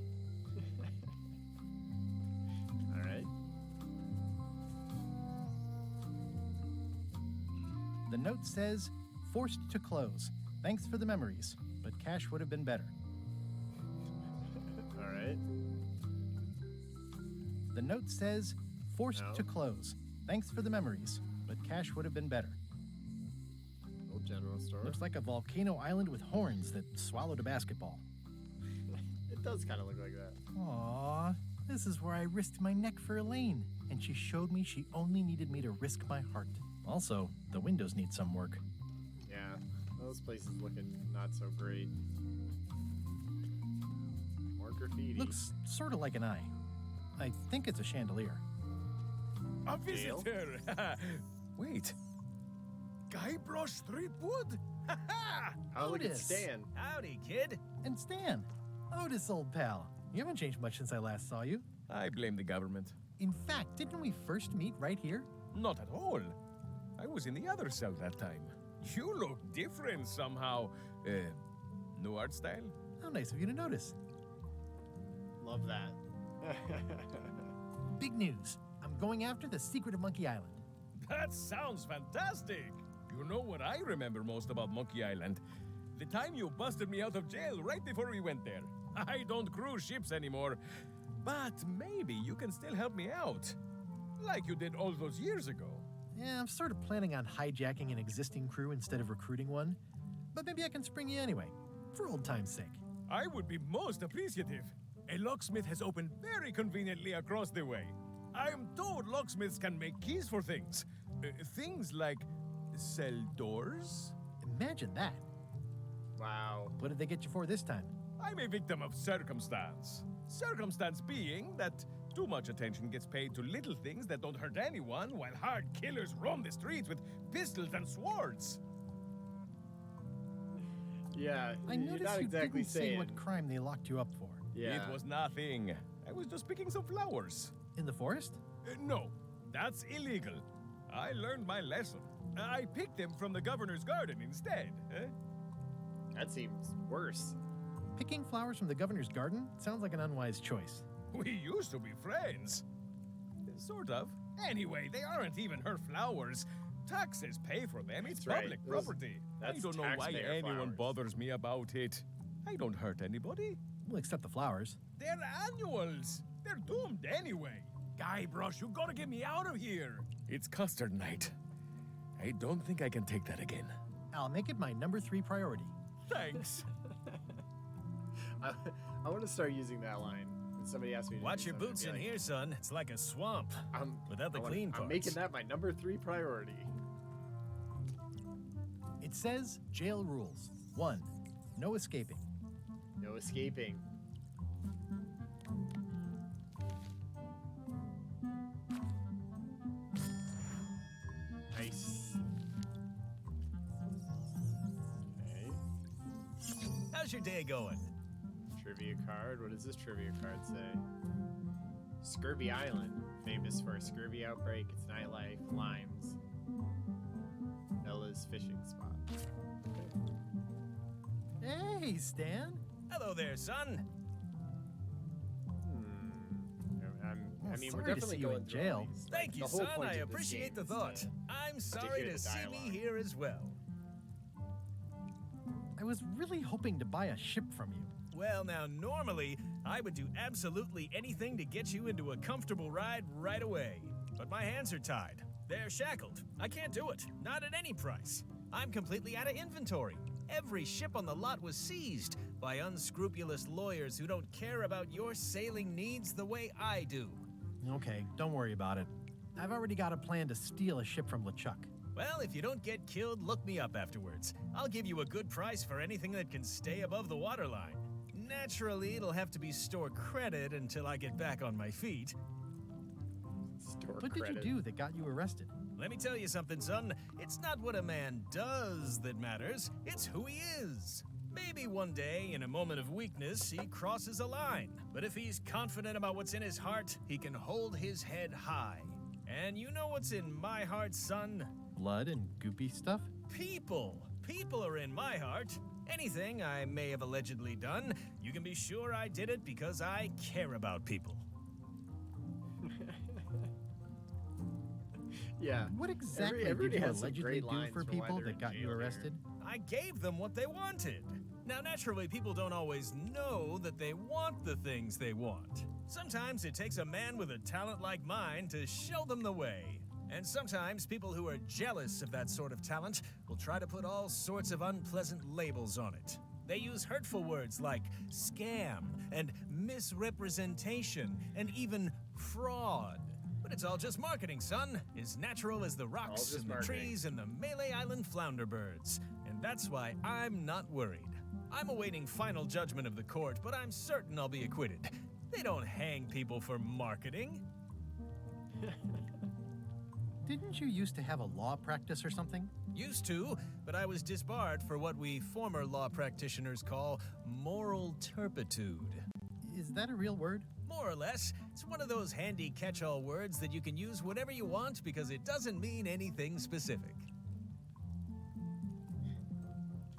All right. The note says, forced to close. Thanks for the memories, but cash would have been better. All right. The note says, forced No. to close. Thanks for the memories, but cash would have been better. Old general store. Looks like a volcano island with horns that swallowed a basketball. It does kind of look like that. Aww, this is where I risked my neck for Elaine, and she showed me she only needed me to risk my heart. Also, the windows need some work. Yeah, those places looking not so great. More graffiti. Looks sort of like an eye. I think it's a chandelier. A Jail? visitor! Wait. Guybrush Threepwood? Oh, look at Otis. Stan. Howdy, kid. And Stan, Otis, old pal. You haven't changed much since I last saw you. I blame the government. In fact, didn't we first meet right here? Not at all. I was in the other cell that time. You look different somehow. New art style? How nice of you to notice. Love that. Big news. I'm going after the secret of Monkey Island. That sounds fantastic. You know what I remember most about Monkey Island? The time you busted me out of jail right before we went there. I don't cruise ships anymore. But maybe you can still help me out. Like you did all those years ago. Yeah, I'm sort of planning on hijacking an existing crew instead of recruiting one. But maybe I can spring you anyway, for old time's sake. I would be most appreciative. A locksmith has opened very conveniently across the way. I am told locksmiths can make keys for things. Things like cell doors. Imagine that. Wow. What did they get you for this time? I'm a victim of circumstance. Circumstance being that too much attention gets paid to little things that don't hurt anyone, while hard killers roam the streets with pistols and swords. Yeah, I you're noticed not you exactly didn't say saying. what crime they locked you up for. Yeah. It was nothing. I was just picking some flowers. In the forest? No, that's illegal. I learned my lesson. I picked them from the governor's garden instead. That seems worse. Picking flowers from the governor's garden sounds like an unwise choice. We used to be friends. Sort of. Anyway, they aren't even her flowers. Taxes pay for them. It's That's right. public Those- property. I that's don't know why taxpayer anyone flowers. bothers me about it. I don't hurt anybody. Well, except the flowers. They're annuals. They're doomed anyway. Guybrush, you gotta get me out of here. It's custard night. I don't think I can take that again. I'll make it my number 3 priority. Thanks. I want to start using that line. When somebody asks me to Watch do your something, boots I'd in be like, here, son. It's like a swamp. Without the clean parts. I'm making that my number 3 priority. It says jail rules. 1. No escaping. No escaping. Nice. Okay. How's your day going? Trivia card. What does this trivia card say? Scurvy Island, famous for a scurvy outbreak, its nightlife, limes, Bella's fishing spot. Hey, Stan. Hello there, son. I mean, we're sorry to definitely see you going in through jail. all these. Thank you, The whole son. point I of this appreciate game the is thought. I'm sorry hear to the see me dialogue. here as well. I was really hoping to buy a ship from you. Well, now, normally, I would do absolutely anything to get you into a comfortable ride right away. But my hands are tied. They're shackled. I can't do it. Not at any price. I'm completely out of inventory. Every ship on the lot was seized by unscrupulous lawyers who don't care about your sailing needs the way I do. Okay, don't worry about it. I've already got a plan to steal a ship from LeChuck. Well, if you don't get killed, look me up afterwards. I'll give you a good price for anything that can stay above the waterline. Naturally, it'll have to be store credit until I get back on my feet. Store What credit. did you do that got you arrested? Let me tell you something, son. It's not what a man does that matters, it's who he is. Maybe one day, in a moment of weakness, he crosses a line. But if he's confident about what's in his heart, he can hold his head high. And you know what's in my heart, son? Blood and goopy stuff? People. People are in my heart. Anything I may have allegedly done, you can be sure I did it because I care about people. Yeah. What exactly everybody did you has some allegedly great do lines for for why people they're that in got you jail here. arrested? I gave them what they wanted. Now, naturally, people don't always know that they want the things they want. Sometimes it takes a man with a talent like mine to show them the way. And sometimes people who are jealous of that sort of talent will try to put all sorts of unpleasant labels on it. They use hurtful words like scam and misrepresentation and even fraud. But it's all just marketing, son. As natural as the rocks just and the marketing. trees and the Malay Island flounder birds. And that's why I'm not worried. I'm awaiting final judgment of the court, but I'm certain I'll be acquitted. They don't hang people for marketing. Didn't you used to have a law practice or something? Used to, but I was disbarred for what we former law practitioners call moral turpitude. Is that a real word? More or less. It's one of those handy catch-all words that you can use whenever you want because it doesn't mean anything specific.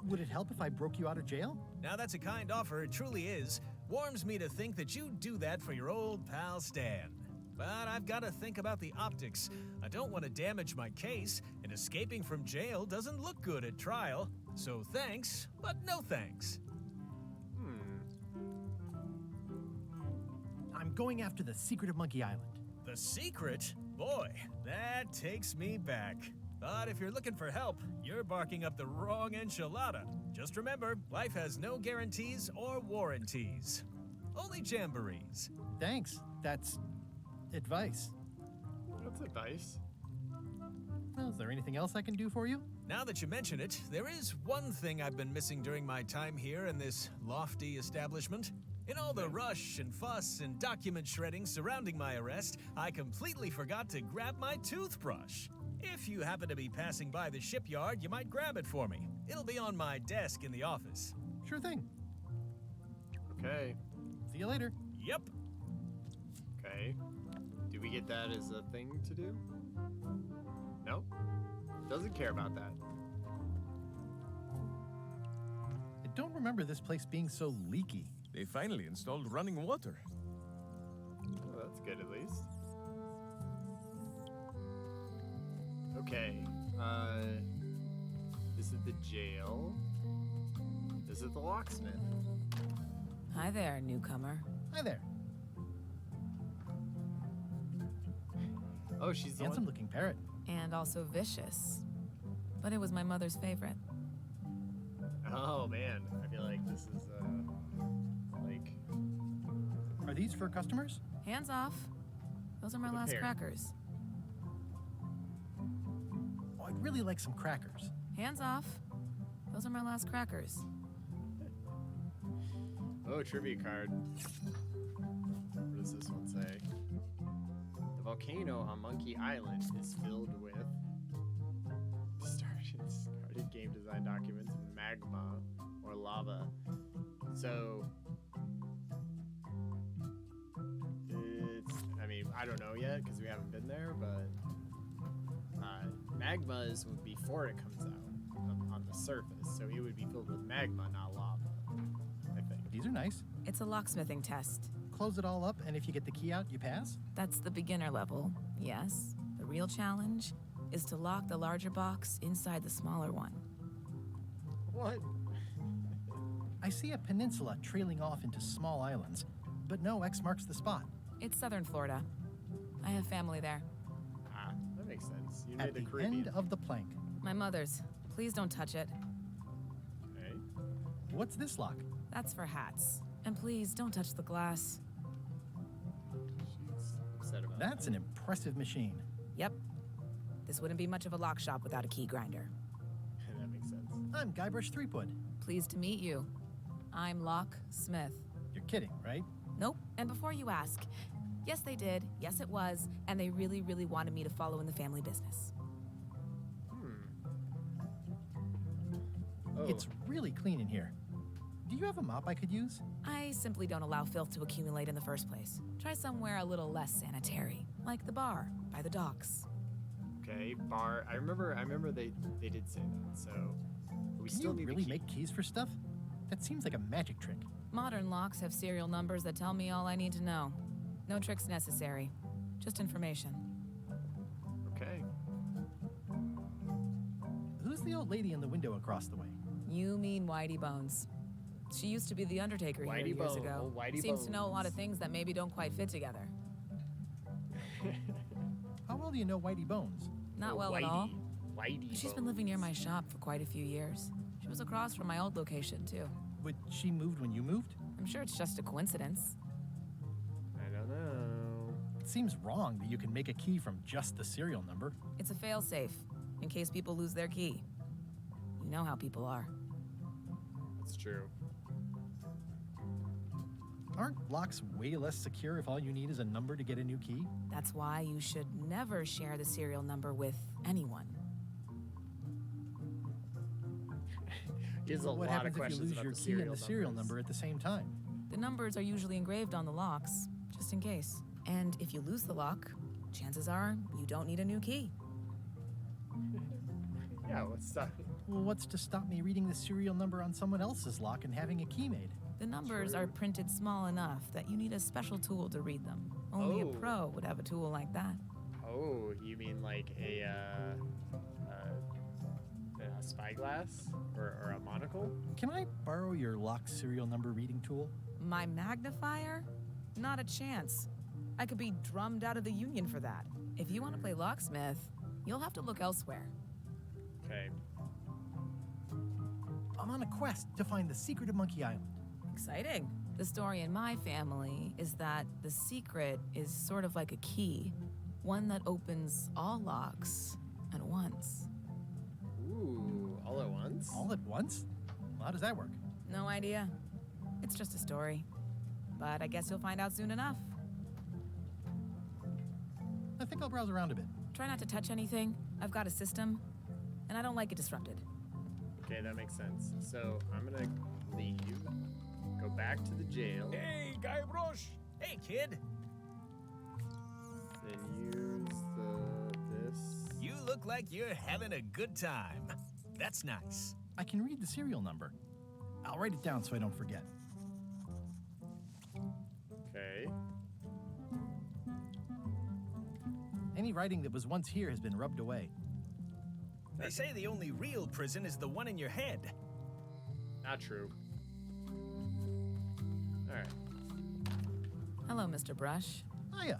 Would it help if I broke you out of jail? Now that's a kind offer, it truly is. Warms me to think that you'd do that for your old pal Stan. But I've got to think about the optics. I don't want to damage my case, and escaping from jail doesn't look good at trial. So thanks, but no thanks. I'm going after the secret of Monkey Island. The secret? Boy, that takes me back. But if you're looking for help, you're barking up the wrong enchilada. Just remember, life has no guarantees or warranties. Only jamborees. Thanks. That's advice. That's advice. Well, is there anything else I can do for you? Now that you mention it, there is one thing I've been missing during my time here in this lofty establishment. In all the rush and fuss and document shredding surrounding my arrest, I completely forgot to grab my toothbrush. If you happen to be passing by the shipyard, you might grab it for me. It'll be on my desk in the office. Sure thing. Okay. See you later. Yep. Okay. Do we get that as a thing to do? No? Doesn't care about that. I don't remember this place being so leaky. They finally installed running water. Oh, that's good at least. Okay. Is it the jail? Is it the locksmith? Hi there, newcomer. Hi there. Oh, she's the one. Handsome-looking parrot. And also vicious. But it was my mother's favorite. Oh man, I feel like this is like. Are these for customers? Hands off. Those are my last Prepared. crackers. Oh, I'd really like some crackers. Hands off. Those are my last crackers. Oh, trivia card. What does this one say? The volcano on Monkey Island is filled with started game design documents, magma, or lava. So I mean, I don't know yet because we haven't been there, but magma is before it comes out on the surface, so it would be filled with magma, not lava. I think. These are nice. It's a locksmithing test. Close it all up, and if you get the key out, you pass? That's the beginner level, yes. The real challenge is to lock the larger box inside the smaller one. What? I see a peninsula trailing off into small islands, but no X marks the spot. It's southern Florida. I have family there. Ah, that makes sense. You At made the the Caribbean. end of the plank. My mother's. Please don't touch it. Okay. What's this lock? That's for hats. And please don't touch the glass. She's upset about That's an impressive machine. Yep. This wouldn't be much of a lock shop without a key grinder. That makes sense. I'm Guybrush Threepwood. Pleased to meet you. I'm Locksmith. You're kidding, right? Nope. And before you ask, yes, they did. Yes, it was. And they really, really wanted me to follow in the family business. Oh. It's really clean in here. Do you have a mop I could use? I simply don't allow filth to accumulate in the first place. Try somewhere a little less sanitary, like the bar by the docks. Okay, bar. I remember they did say that. So we Can still you need really the key. make keys for stuff? That seems like a magic trick. Modern locks have serial numbers that tell me all I need to know. No tricks necessary, just information. Okay. Who's the old lady in the window across the way? You mean Whitey Bones. She used to be the Undertaker here Whitey years Bone- ago. oh, Whitey Seems to know a lot of Bones. things that maybe don't quite fit together. How well do you know Whitey Bones? Not Oh, well at all. Whitey She's been living near my shop for quite a few years. She was across from my old location, too. But she moved when you moved? I'm sure it's just a coincidence. I don't know. It seems wrong that you can make a key from just the serial number. It's a fail-safe, in case people lose their key. You know how people are. That's true. Aren't locks way less secure if all you need is a number to get a new key? That's why you should never share the serial number with anyone. There's a What lot happens of if you questions lose about your the key and serial the serial numbers. number at the same time? The numbers are usually engraved on the locks, just in case. And if you lose the lock, chances are you don't need a new key. Yeah, what's that? Well, what's to stop me reading the serial number on someone else's lock and having a key made? The numbers are printed small enough that you need a special tool to read them. Only a Oh. pro would have a tool like that. Oh, you mean like a spyglass or a monocle? Can I borrow your lock serial number reading tool? My magnifier? Not a chance. I could be drummed out of the union for that. If you want to play locksmith, you'll have to look elsewhere. Okay. I'm on a quest to find the secret of Monkey Island. Exciting. The story in my family is that the secret is sort of like a key, one that opens all locks at once. Ooh, all at once? All at once? Well, how does that work? No idea. It's just a story. But I guess you'll find out soon enough. I think I'll browse around a bit. Try not to touch anything. I've got a system, and I don't like it disrupted. Okay, that makes sense. So I'm gonna leave. Go back to the jail. Hey, Guybrush! Hey, kid! Then use this. You look like you're having a good time. That's nice. I can read the serial number. I'll write it down so I don't forget. Okay. Any writing that was once here has been rubbed away. They say the only real prison is the one in your head. Not true. Hello, Mr. Brush. Hiya.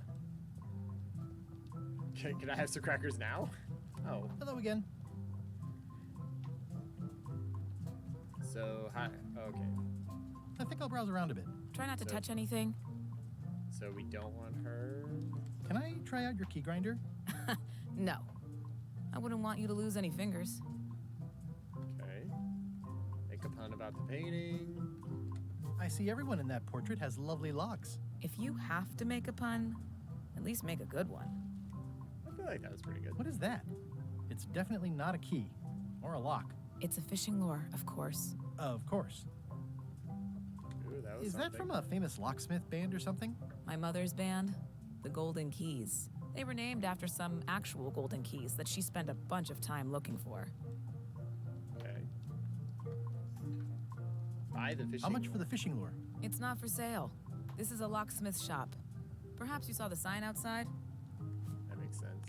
Can I have some crackers now? Oh. Hello again. So, hi. Okay. I think I'll browse around a bit. Try not to touch anything. So we don't want her. Can I try out your key grinder? No. I wouldn't want you to lose any fingers. Okay. Make a pun about the painting. I see everyone in that portrait has lovely locks. If you have to make a pun, at least make a good one. I feel like that was pretty good. What is that? It's definitely not a key or a lock. It's a fishing lure, of course. Of course. Ooh, that was Is that from a famous locksmith band or something? My mother's band, the Golden Keys. They were named after some actual golden keys that she spent a bunch of time looking for. Okay. Buy the fishing How much for lure. the fishing lure? It's not for sale. This is a locksmith shop. Perhaps you saw the sign outside? That makes sense.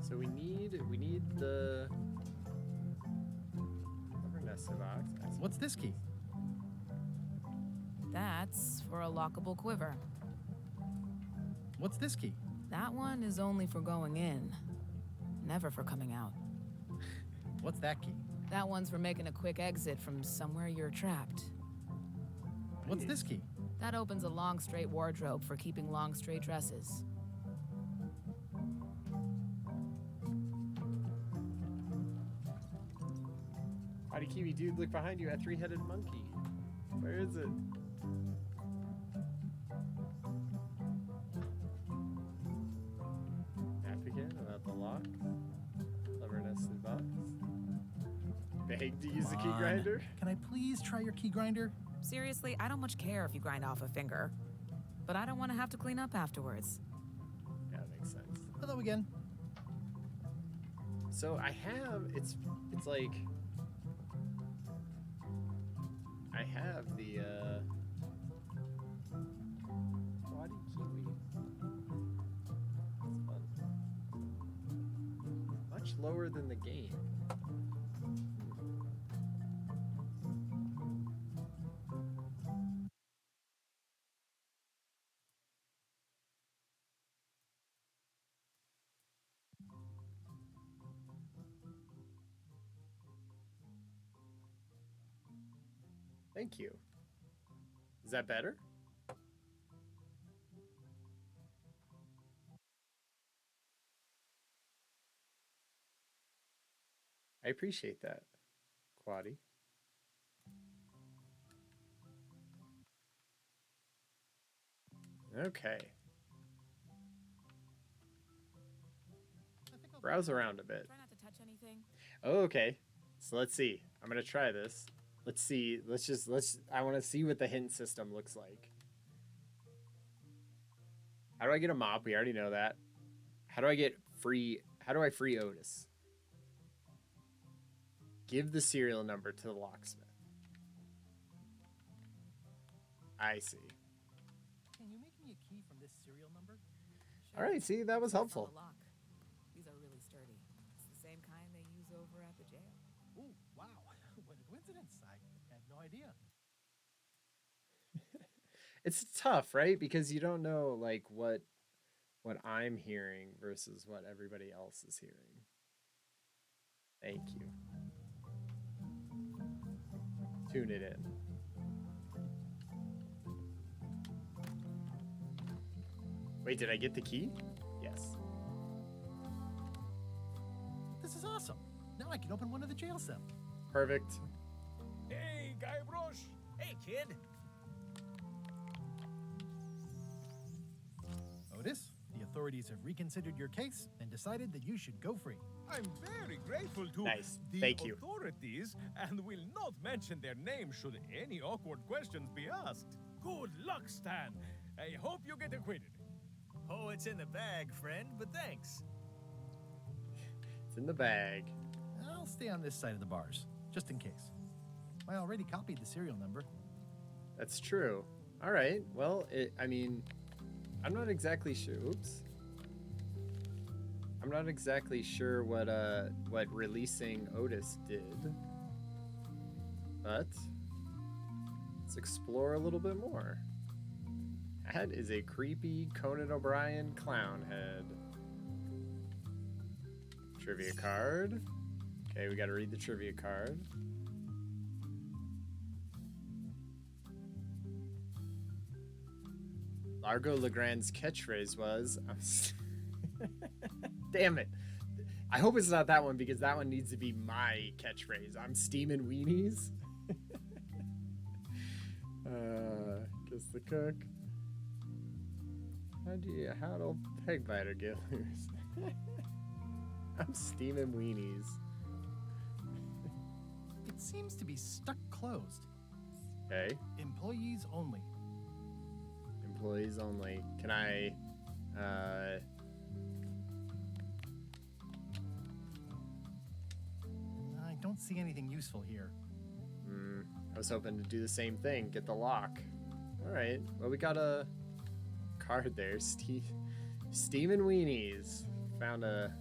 So we need the nested box. What's this key? That's for a lockable quiver. What's this key? That one is only for going in, never for coming out. What's that key? That one's for making a quick exit from somewhere you're trapped. What's this key? That opens a long straight wardrobe for keeping long straight dresses. Howdy Kiwi dude, look behind you, a three-headed monkey. Where is it? Nap again about the lock. Clever nested box. Beg to use the key grinder. Can I please try your key grinder? Seriously, I don't much care if you grind off a finger. But I don't want to have to clean up afterwards. Yeah, that makes sense. Hello again. So I have, it's like, I have the, Wadi Kiwi. That's fun. Much lower than the game. Thank you. Is that better? I appreciate that, Quaddy. Okay. Browse around a bit. Try not to touch anything. Oh, okay. So let's see. I'm gonna try this. Let's see. I want to see what the hint system looks like. How do I get a mop? We already know that. How do I free Otis? Give the serial number to the locksmith. I see. Can you make me a key from this serial number? All right, see, that was helpful. Lock. These are really sturdy. It's the same kind they use over at the jail. Ooh, wow. What a coincidence. I had no idea. It's tough, right? Because you don't know like what I'm hearing versus what everybody else is hearing. Thank you. Tune it in. Wait, did I get the key? Yes. This is awesome. Now I can open one of the jail cells. Perfect. Hey, Guy Brosh. Hey, kid. Otis, the authorities have reconsidered your case and decided that you should go free. I'm very grateful to Nice. the Thank you. authorities and will not mention their name should any awkward questions be asked. Good luck, Stan. I hope you get acquitted. Oh, it's in the bag, friend, but thanks. It's in the bag. I'll stay on this side of the bars, just in case. I already copied the serial number. That's true. All right. Well, I'm not exactly sure. Oops. I'm not exactly sure what releasing Otis did. But let's explore a little bit more. That is a creepy Conan O'Brien clown head. Trivia card. Okay, we gotta read the trivia card. Largo Legrand's catchphrase was... Damn it. I hope it's not that one because that one needs to be my catchphrase. I'm steaming weenies. Kiss the cook. How do peg biter get loose? I'm steaming weenies. It seems to be stuck closed. Okay. Employees only. Employees only. Can I, I don't see anything useful here. I was hoping to do the same thing. Get the lock. All right. Well, we got a card there. Steamin' Weenies. Found the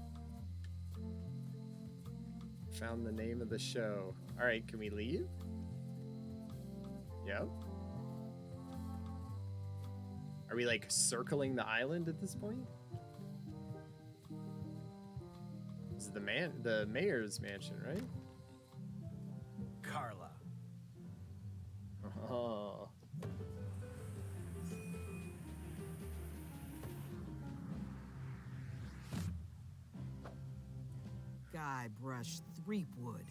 name of the show. All right. Can we leave? Yep. Are we like circling the island at this point? This is the mayor's mansion, right? Carla. Oh. Guybrush Threepwood.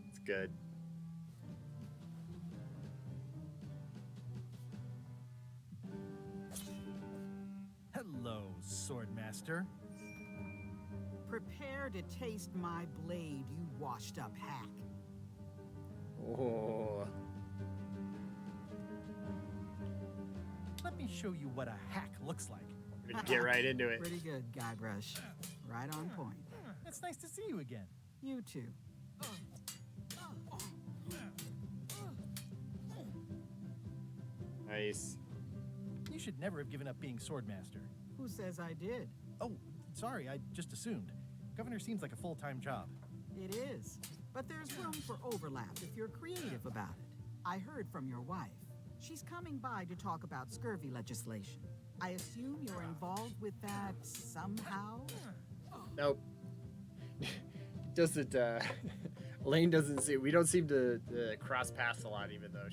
It's good. Hello, Swordmaster. Prepare to taste my blade, you washed up hack. Oh. Let me show you what a hack looks like. We're gonna get right into it. Pretty good, Guybrush. Right on point. It's nice to see you again. You too. Nice. You should never have given up being Swordmaster. Who says I did? Oh, sorry, I just assumed. Governor seems like a full-time job. It is. But there's room for overlap if you're creative about it. I heard from your wife. She's coming by to talk about scurvy legislation. I assume you're involved with that somehow? Nope. Doesn't, Elaine doesn't see, we don't seem to cross paths a lot, even though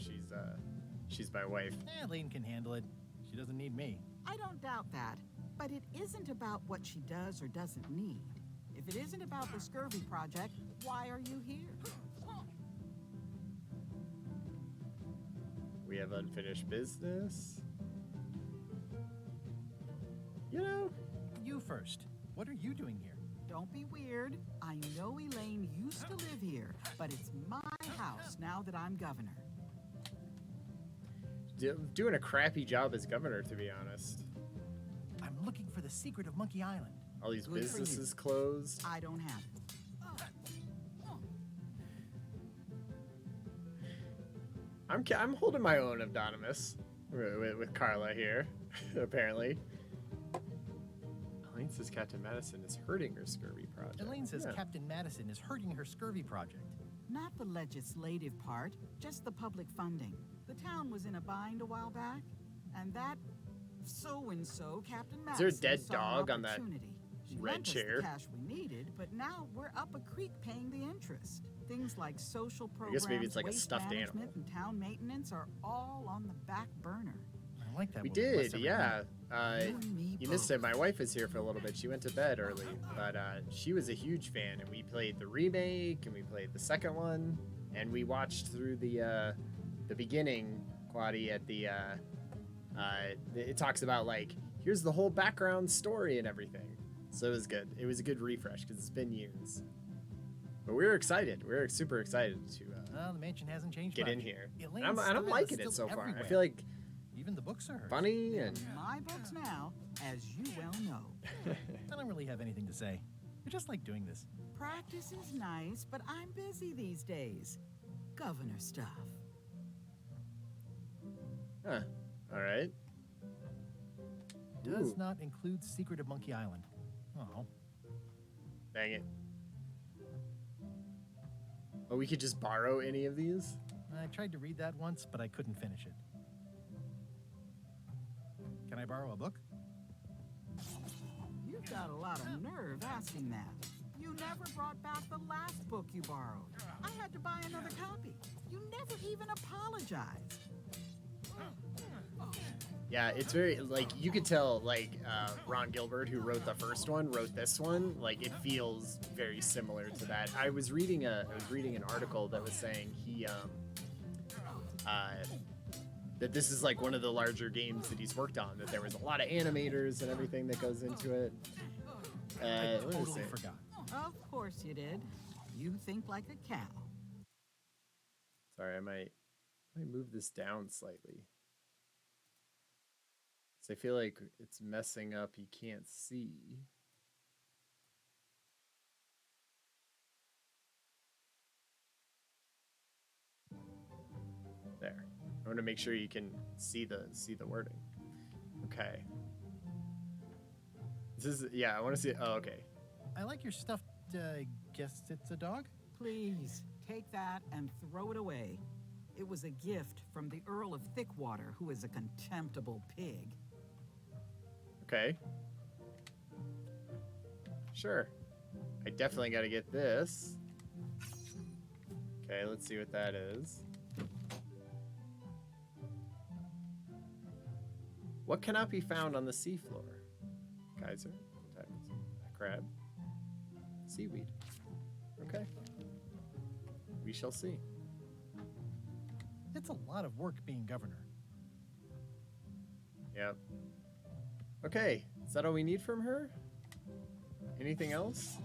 she's my wife. Elaine can handle it. She doesn't need me. I don't doubt that, but it isn't about what she does or doesn't need. If it isn't about the scurvy project, why are you here? We have unfinished business. You know? You first. What are you doing here? Don't be weird. I know Elaine used to live here, but it's my house now that I'm governor. Doing a crappy job as governor, to be honest. I'm looking for the secret of Monkey Island. All these Good for businesses you. closed. I don't have it. I'm holding my own, Abdonimus, with Carla here, apparently. Elaine says Captain Madison is hurting her scurvy project. Elaine says Captain Madison is hurting her scurvy project. Not the legislative part, just the public funding. The town was in a bind a while back, and that so-and-so, Captain Is there Madison, a dead saw an dog on that opportunity. She red lent us chair? the cash we needed, but now we're up a creek paying the interest. Things like social programs, guess maybe it's like a waste stuffed management, animal. and town maintenance are all on the back burner. I like that. We woman less did, every yeah. night. You and me You missed both. it. My wife was here for a little bit. She went to bed early, but she was a huge fan, and we played the remake, and we played the second one, and we watched through the beginning, Quadi, at the it talks about like here's the whole background story and everything. So it was good. It was a good refresh because it's been years. But we were excited. We were super excited to Well, the mansion hasn't changed get much. in here. Elaine's And I'm style is liking it still so far. I everywhere. feel like Even the books are hers. funny and My books now, as you well know. I don't really have anything to say. I just like doing this. Practice is nice, but I'm busy these days. Governor stuff. huh. All right. Does Ooh. not include Secret of Monkey Island. Oh. Dang it. Oh, we could just borrow any of these? I tried to read that once, but I couldn't finish it. Can I borrow a book? You've got a lot of nerve asking that. You never brought back the last book you borrowed. I had to buy another copy. You never even apologized. Yeah, it's very, like, you could tell, like, Ron Gilbert, who wrote the first one, wrote this one. Like, it feels very similar to that. I was reading an article that was saying that this is, like, one of the larger games that he's worked on, that there was a lot of animators and everything that goes into it. I totally forgot. Of course you did. You think like a cow. Sorry, I might move this down slightly. So I feel like it's messing up. You can't see. There. I want to make sure you can see the wording. Okay. This is, yeah, I want to see it. Oh, okay. I like your stuffed, guess it's a dog? Please, take that and throw it away. It was a gift from the Earl of Thickwater, who is a contemptible pig. Okay. Sure. I definitely got to get this. Okay, let's see what that is. What cannot be found on the seafloor? Geyser, tides, crab, seaweed. Okay. We shall see. It's a lot of work being governor. Yep. Okay, is that all we need from her? Anything else?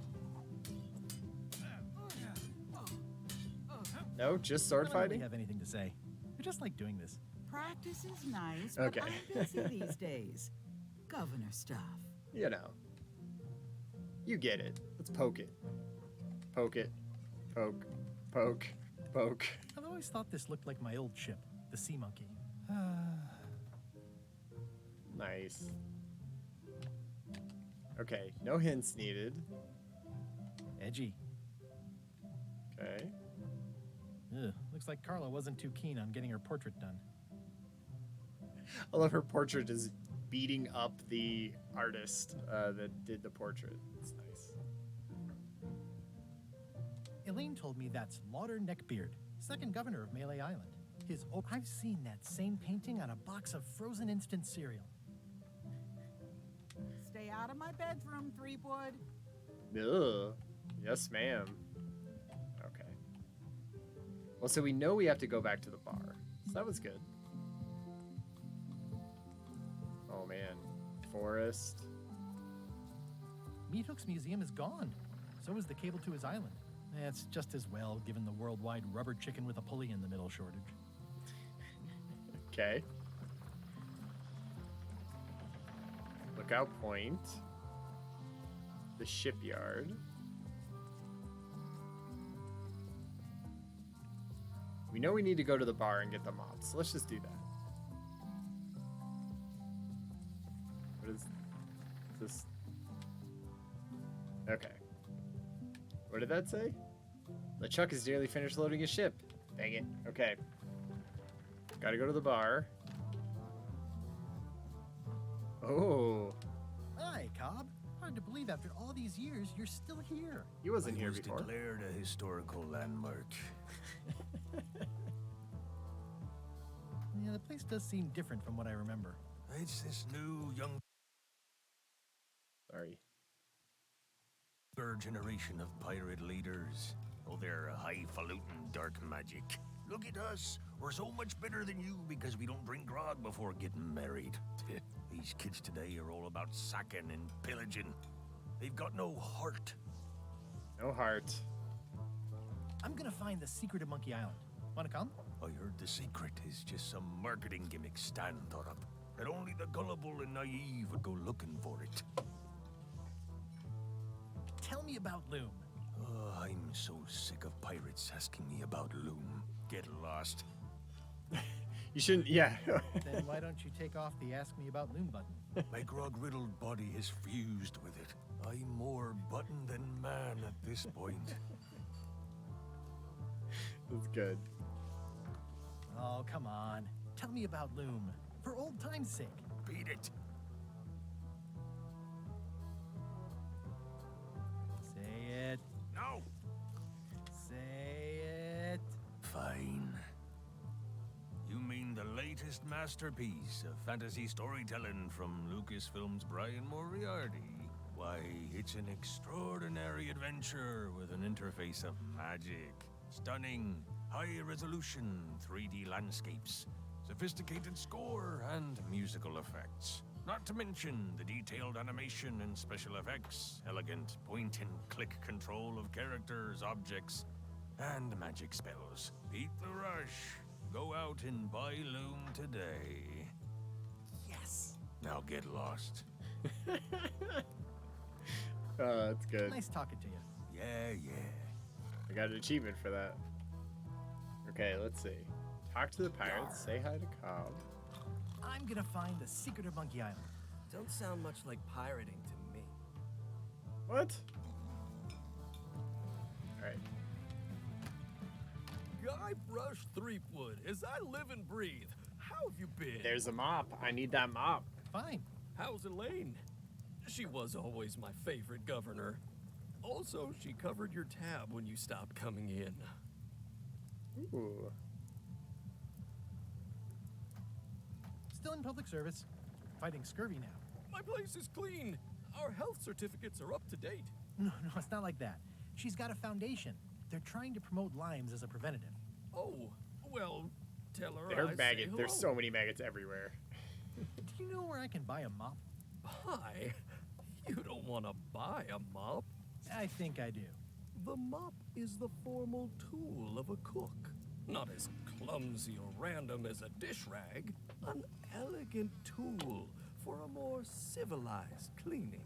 No, just sword I don't really fighting? have anything to say. I just like doing this. Practice is nice, Okay. but I'm busy these days. Governor stuff. You know. You get it. Let's poke it. Poke it. Poke. Poke. Poke. I've always thought this looked like my old ship, the Sea Monkey. Nice. Okay, no hints needed. Edgy. Okay. Ugh, looks like Carla wasn't too keen on getting her portrait done. I love her portrait is beating up the artist that did the portrait. It's nice. Elaine told me that's Lauder Neckbeard, second governor of Melee Island. I've seen that same painting on a box of frozen instant cereal. Stay out of my bedroom, Threepwood. Ugh. Yes, ma'am. Okay. Well, so we know we have to go back to the bar. So that was good. Oh, man. Forest. Meat Hook's museum is gone. So is the cable to his island. It's just as well, given the worldwide rubber chicken with a pulley in the middle shortage. Okay. Lookout Point. The shipyard. We know we need to go to the bar and get the mops. So let's just do that. What is this? Okay. What did that say? LeChuck is nearly finished loading his ship. Dang it. Okay. Gotta go to the bar. Oh. Hi, Cobb. Hard to believe after all these years you're still here. He wasn't here before. Declared a historical landmark. Yeah, the place does seem different from what I remember. It's this new younger generation of pirate leaders. Oh, they're highfalutin dark magic. Look at us. We're so much better than you because we don't drink grog before getting married. These kids today are all about sacking and pillaging. They've got no heart. No heart. I'm gonna find the secret of Monkey Island. Wanna come? I heard the secret is just some marketing gimmick Stan thought up. That only the gullible and naive would go looking for it. Tell me about Loom. Oh, I'm so sick of pirates asking me about Loom. Get lost. You shouldn't, yeah. Then why don't you take off the Ask Me About Loom button? My grog-riddled body is fused with it. I'm more button than man at this point. That's good. Oh, come on. Tell me about Loom. For old time's sake. Beat it. Say it. No. Say it. Fine. You mean the latest masterpiece of fantasy storytelling from Lucasfilm's Brian Moriarty? Why, it's an extraordinary adventure with an interface of magic, stunning, high-resolution 3D landscapes, sophisticated score, and musical effects. Not to mention the detailed animation and special effects, elegant point-and-click control of characters, objects, and magic spells. Beat the rush. Go out and buy Loom today. Yes. Now get lost. Oh, that's good. Nice talking to you. Yeah. I got an achievement for that. Okay, let's see. Talk to the pirates. Say hi to Cobb. I'm gonna find the secret of Monkey Island. Don't sound much like pirating to me. What? Alright. Guybrush Threepwood, as I live and breathe. How have you been? There's a mop. I need that mop. Fine. How's Elaine? She was always my favorite governor. Also, she covered your tab when you stopped coming in. Ooh. Still in public service. Fighting scurvy now. My place is clean. Our health certificates are up to date. No, it's not like that. She's got a foundation. They're trying to promote Lyme's as a preventative. Oh, well, tell her There are I say maggots. There's hello. so many maggots everywhere. Do you know where I can buy a mop? Buy? You don't want to buy a mop. I think I do. The mop is the formal tool of a cook. Not as clumsy or random as a dish rag. An elegant tool for a more civilized cleaning.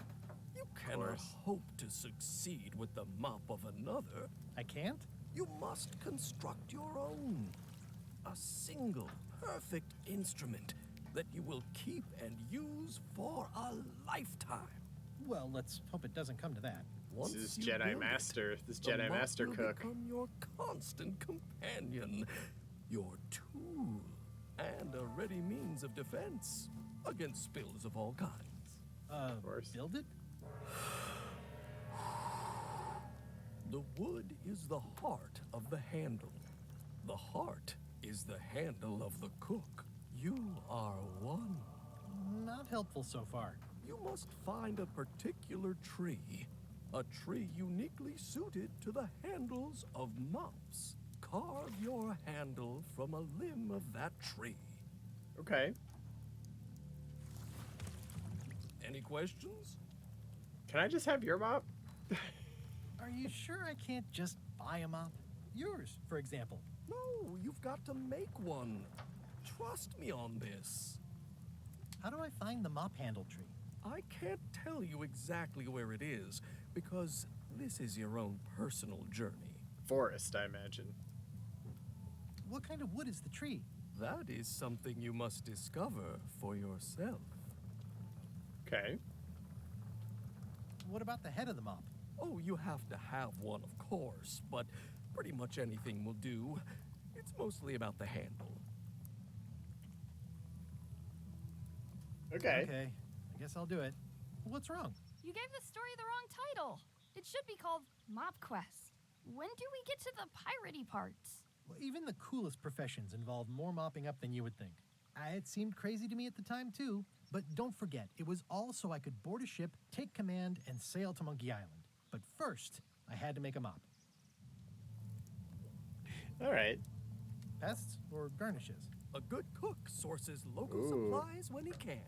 You cannot hope to succeed with the mop of another. I can't? You must construct your own. A single, perfect instrument that you will keep and use for a lifetime. Well, let's hope it doesn't come to that. Once This is you Jedi build Master. it, This the Jedi mop Master will cook. become your constant companion, your tool, and a ready means of defense against spills of all kinds. Of course. Build it? The wood is the heart of the handle. The heart is the handle of the cook. You are one. Not helpful so far. You must find a particular tree. A tree uniquely suited to the handles of mops. Carve your handle from a limb of that tree. Okay. Any questions? Can I just have your mop? Are you sure I can't just buy a mop? Yours, for example. No, you've got to make one. Trust me on this. How do I find the mop handle tree? I can't tell you exactly where it is, because this is your own personal journey. Forest, I imagine. What kind of wood is the tree? That is something you must discover for yourself. Okay. What about the head of the mop? Oh, you have to have one, of course, but pretty much anything will do. It's mostly about the handle. Okay. Okay. I guess I'll do it. What's wrong? You gave the story the wrong title. It should be called Mop Quest. When do we get to the piratey parts? Well, even the coolest professions involve more mopping up than you would think. It seemed crazy to me at the time, too. But don't forget, it was all so I could board a ship, take command, and sail to Monkey Island. But first, I had to make a mop. All right. Pests or garnishes? A good cook sources local Ooh. supplies when he can.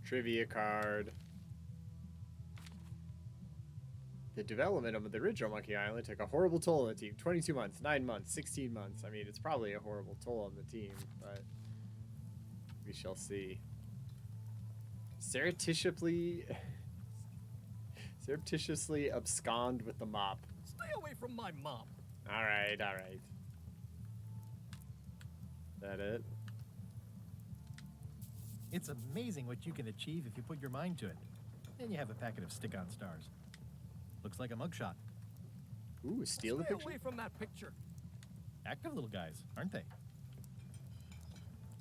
Trivia card. The development of the original Monkey Island took a horrible toll on the team. 22 months, 9 months, 16 months. I mean, it's probably a horrible toll on the team, but we shall see. Surreptitiously abscond with the mop. Stay away from my mop. All right. That it? It's amazing what you can achieve if you put your mind to it. Then you have a packet of stick-on stars. Looks like a mugshot. Ooh, steal the Stay picture? away from that picture. Active little guys, aren't they?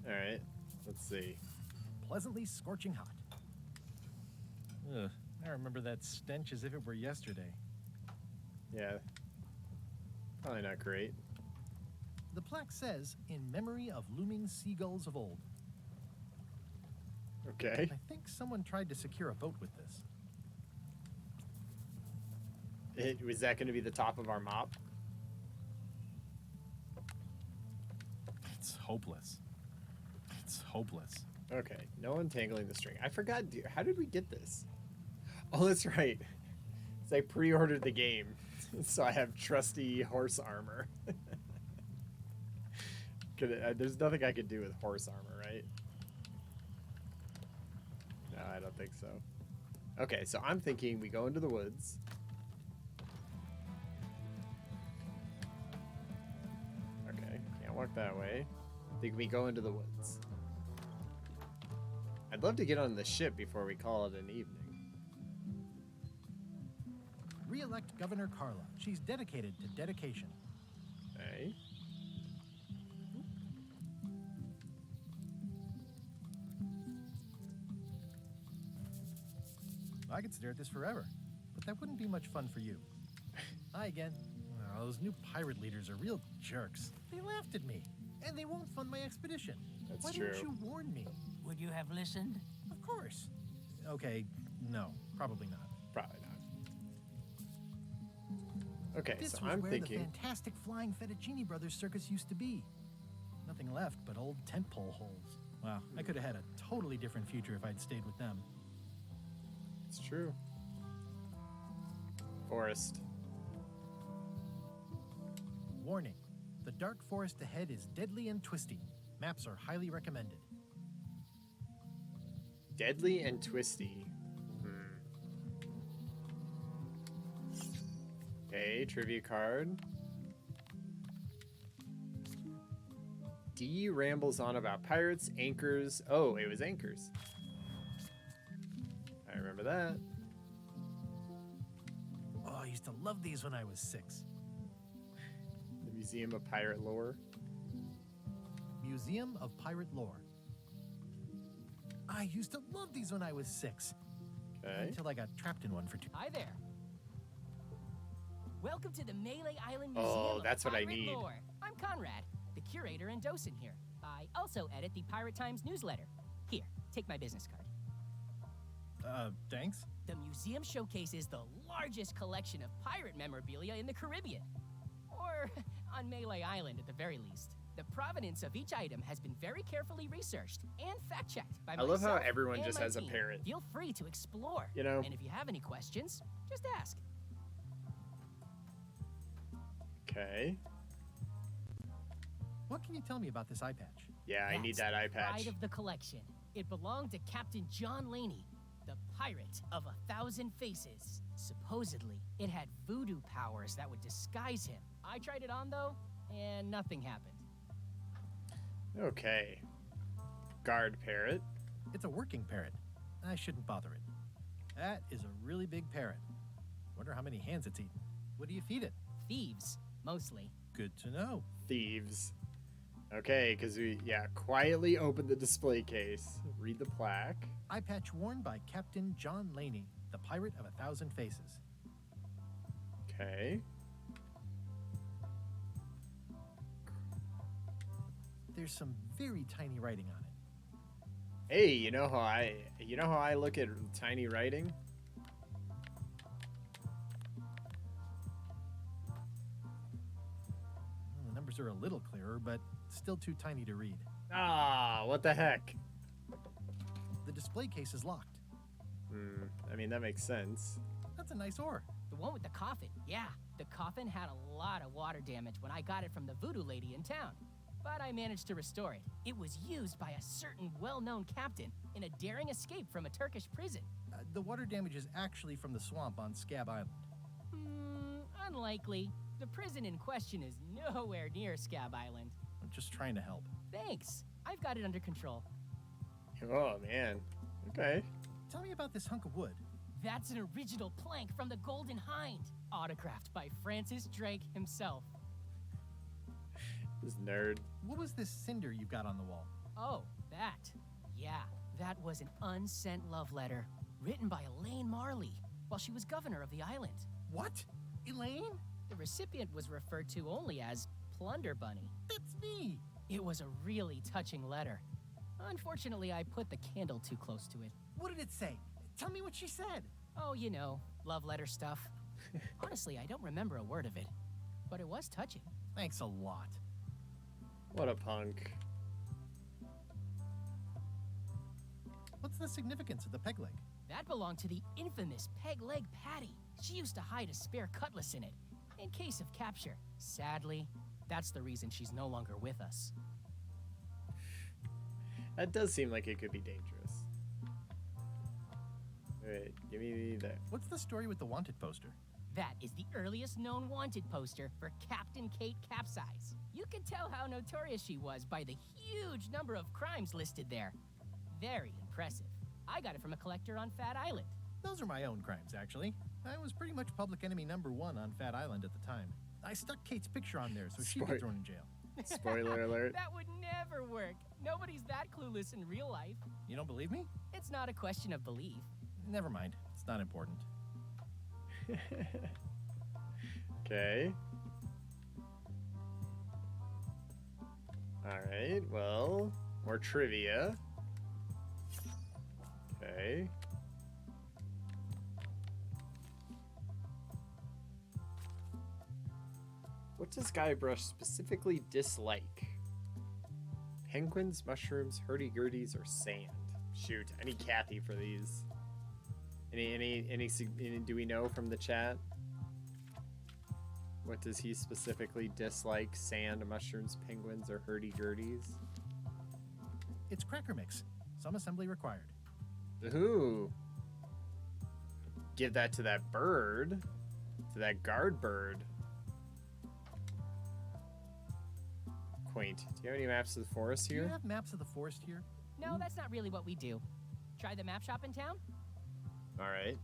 All right, let's see. Pleasantly scorching hot. Ugh, I remember that stench as if it were yesterday. Yeah, probably not great. The plaque says, in memory of looming seagulls of old. Okay. I think someone tried to secure a boat with this. Was that going to be the top of our mop? It's hopeless. It's hopeless. Okay, no untangling the string. I forgot, how did we get this? Oh, that's right. It's I pre-ordered the game, so I have trusty horse armor. There's nothing I could do with horse armor, right? No, I don't think so. Okay, so I'm thinking we go into the woods. Okay, can't walk that way. I think we go into the woods. I'd love to get on the ship before we call it an evening. Re-elect Governor Carla. She's dedicated to dedication. Okay. I could stare at this forever, but that wouldn't be much fun for you. Hi again. Oh, those new pirate leaders are real jerks. They laughed at me, and they won't fund my expedition. That's Why true. didn't you warn me? Would you have listened? Of course. Okay, no, probably not. Probably not. Okay, This so was I'm where thinking. the fantastic Flying Fettuccine Brothers circus used to be. Nothing left but old tentpole holes. Wow, I could have had a totally different future if I'd stayed with them. It's true. Forest. Warning, the dark forest ahead is deadly and twisty. Maps are highly recommended. Deadly and twisty. Okay, trivia card. D rambles on about pirates, anchors. Oh, it was anchors. I remember that. Oh, I used to love these when I was 6. The Museum of Pirate Lore. Museum of Pirate Lore. I used to love these when I was 6. Okay. Until I got trapped in one for 2. Hi there. Welcome to the Melee Island Museum Oh, that's of what I Pirate need. Lore. I'm Conrad, the curator and docent here. I also edit the Pirate Times newsletter. Here, take my business card. Thanks. The museum showcases the largest collection of pirate memorabilia in the Caribbean. Or on Melee Island at the very least. The provenance of each item has been very carefully researched and fact-checked by I love how myself everyone and just my has a team. parrot. Feel free to explore. You know? And if you have any questions, just ask. Okay. What can you tell me about this eye patch? Yeah, I need that eye patch. Pride of the collection. It belonged to Captain John Laney, the pirate of 1,000 faces. Supposedly, it had voodoo powers that would disguise him. I tried it on though, and nothing happened. Okay. Guard parrot. It's a working parrot. I shouldn't bother it. That is a really big parrot. Wonder how many hands it's eaten. What do you feed it? Thieves, mostly. Good to know. Thieves. Okay, because we, quietly open the display case. Read the plaque. Eye patch worn by Captain John Laney, the pirate of 1,000 faces. Okay. There's some very tiny writing on it. Hey, you know how I look at tiny writing? Well, the numbers are a little clearer, but still too tiny to read. Ah, what the heck? The display case is locked. I mean, that makes sense. That's a nice ore. The one with the coffin, yeah. The coffin had a lot of water damage when I got it from the voodoo lady in town. But I managed to restore it. It was used by a certain well-known captain in a daring escape from a Turkish prison. The water damage is actually from the swamp on Scab Island. Unlikely. The prison in question is nowhere near Scab Island. I'm just trying to help. Thanks. I've got it under control. Oh, man. Okay. Tell me about this hunk of wood. That's an original plank from the Golden Hind, autographed by Francis Drake himself. This nerd. What was this cinder you've got on the wall? Oh, that. Yeah, that was an unsent love letter written by Elaine Marley while she was governor of the island. What? Elaine? The recipient was referred to only as Plunder Bunny. That's me. It was a really touching letter. Unfortunately, I put the candle too close to it. What did it say? Tell me what she said. Oh, you know, love letter stuff. Honestly, I don't remember a word of it, but it was touching. Thanks a lot. What a punk. What's the significance of the peg leg? That belonged to the infamous Peg Leg Patty. She used to hide a spare cutlass in it, in case of capture. Sadly, that's the reason she's no longer with us. That does seem like it could be dangerous. Alright, give me that. What's the story with the wanted poster? That is the earliest known wanted poster for Captain Kate Capsize. You can tell how notorious she was by the huge number of crimes listed there. Very impressive. I got it from a collector on Fat Island. Those are my own crimes, actually. I was pretty much public enemy #1 on Fat Island at the time. I stuck Kate's picture on there so she'd be thrown in jail. Spoiler alert. That would never work. Nobody's that clueless in real life. You don't believe me? It's not a question of belief. Never mind. It's not important. Okay. Alright, well, more trivia. Okay. What does Guybrush specifically dislike? Penguins, mushrooms, hurdy-gurdies, or sand? Shoot, I need Kathy for these. Any do we know from the chat? What does he specifically dislike? Sand, mushrooms, penguins, or hurdy-gurdies? It's cracker mix. Some assembly required. Ooh. Give that to that bird. To that guard bird. Quaint. Do you have any maps of the forest here? Do you have maps of the forest here? No, that's not really what we do. Try the map shop in town? Alright.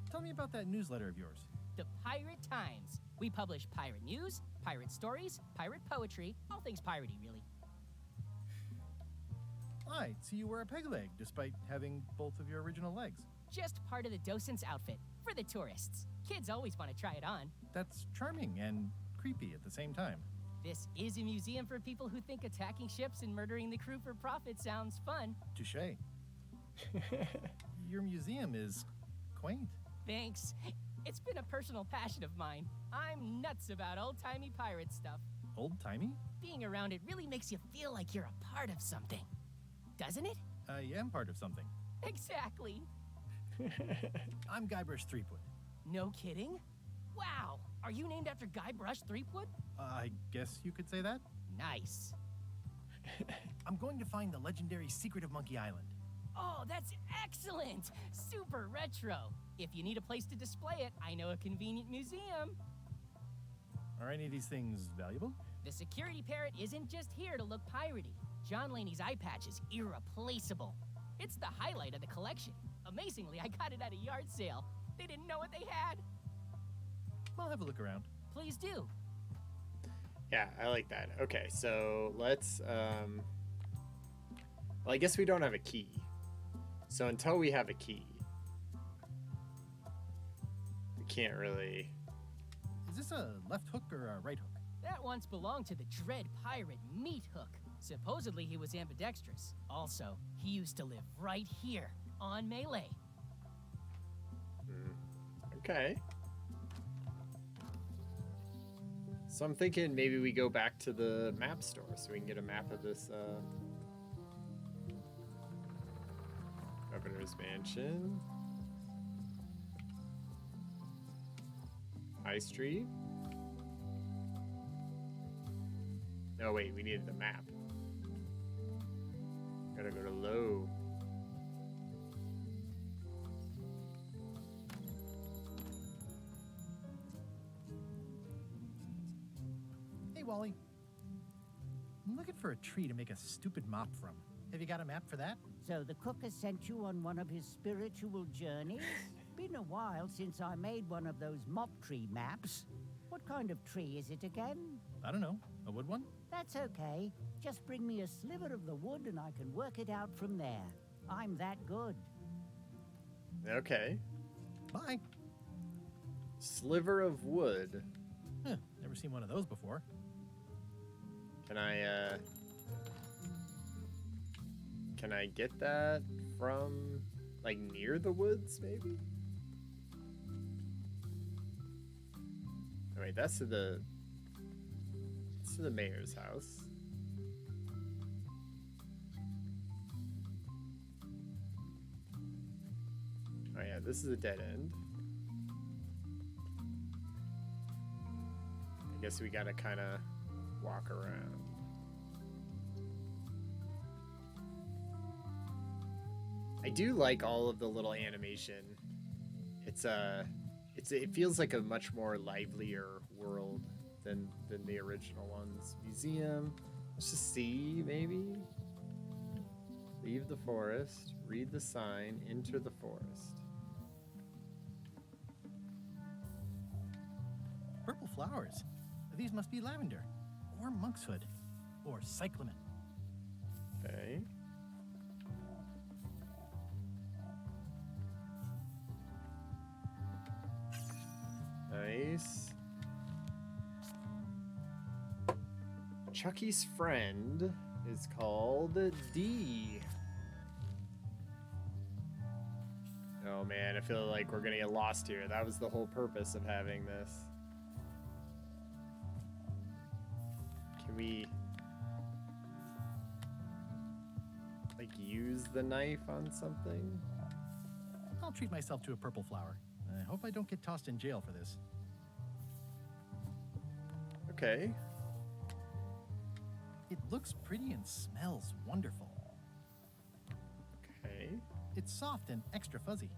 Tell me about that newsletter of yours. The Pirate Times. We publish pirate news, pirate stories, pirate poetry, all things piratey, really. I see you wear a peg leg, despite having both of your original legs. Just part of the docent's outfit, for the tourists. Kids always want to try it on. That's charming and creepy at the same time. This is a museum for people who think attacking ships and murdering the crew for profit sounds fun. Touché. Your museum is quaint. Thanks. It's been a personal passion of mine. I'm nuts about old-timey pirate stuff. Old-timey? Being around it really makes you feel like you're a part of something. Doesn't it? I am part of something. Exactly. I'm Guybrush Threepwood. No kidding? Wow. Are you named after Guybrush Threepwood? I guess you could say that. Nice. I'm going to find the legendary secret of Monkey Island. Oh, that's excellent! Super retro. If you need a place to display it, I know a convenient museum. Are any of these things valuable? The security parrot isn't just here to look piratey. John Laney's eye patch is irreplaceable. It's the highlight of the collection. Amazingly, I got it at a yard sale. They didn't know what they had. I'll have a look around. Please do. Yeah, I like that. Okay, so let's, well, I guess we don't have a key. So until we have a key, we can't really... Is this a left hook or a right hook? That once belonged to the dread pirate Meat Hook. Supposedly he was ambidextrous. Also, he used to live right here on Melee. Okay. So I'm thinking maybe we go back to the map store so we can get a map of this Governor's Mansion. High Street. No, wait, we needed the map. Gotta go to low. Hey, Wally. I'm looking for a tree to make a stupid mop from. Have you got a map for that? So the cook has sent you on one of his spiritual journeys? Been a while since I made one of those mop tree maps. What kind of tree is it again? I don't know. A wood one? That's okay. Just bring me a sliver of the wood and I can work it out from there. I'm that good. Okay. Bye. Sliver of wood. Huh, never seen one of those before. Can I get that from, like, near the woods, maybe? Oh, wait, that's to the mayor's house. Oh yeah, this is a dead end. I guess we gotta kind of walk around. I do like all of the little animation. It feels like a much more livelier world than the original ones. Museum. Let's just see, maybe. Leave the forest. Read the sign. Enter the forest. Purple flowers. These must be lavender, or monkshood, or cyclamen. Okay. Nice. Chucky's friend is called D. Oh man, I feel like we're gonna get lost here. That was the whole purpose of having this. Can we, like, use the knife on something? I'll treat myself to a purple flower. I hope I don't get tossed in jail for this. Okay. It looks pretty and smells wonderful. Okay. It's soft and extra fuzzy.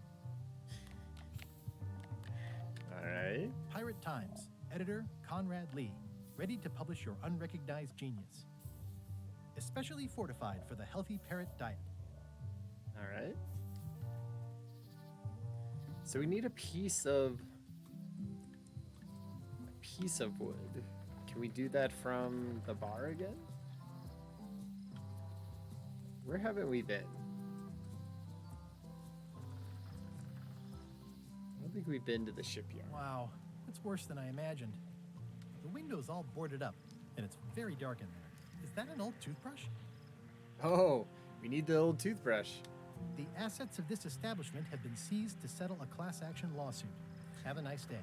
All right. Pirate Times, editor Conrad Lee, ready to publish your unrecognized genius. Especially fortified for the healthy parrot diet. All right. So we need a piece of wood. Can we do that from the bar again? Where haven't we been? I don't think we've been to the shipyard. Wow, it's worse than I imagined. The window's all boarded up, and it's very dark in there. Is that an old toothbrush? Oh, we need the old toothbrush. The assets of this establishment have been seized to settle a class action lawsuit. Have a nice day.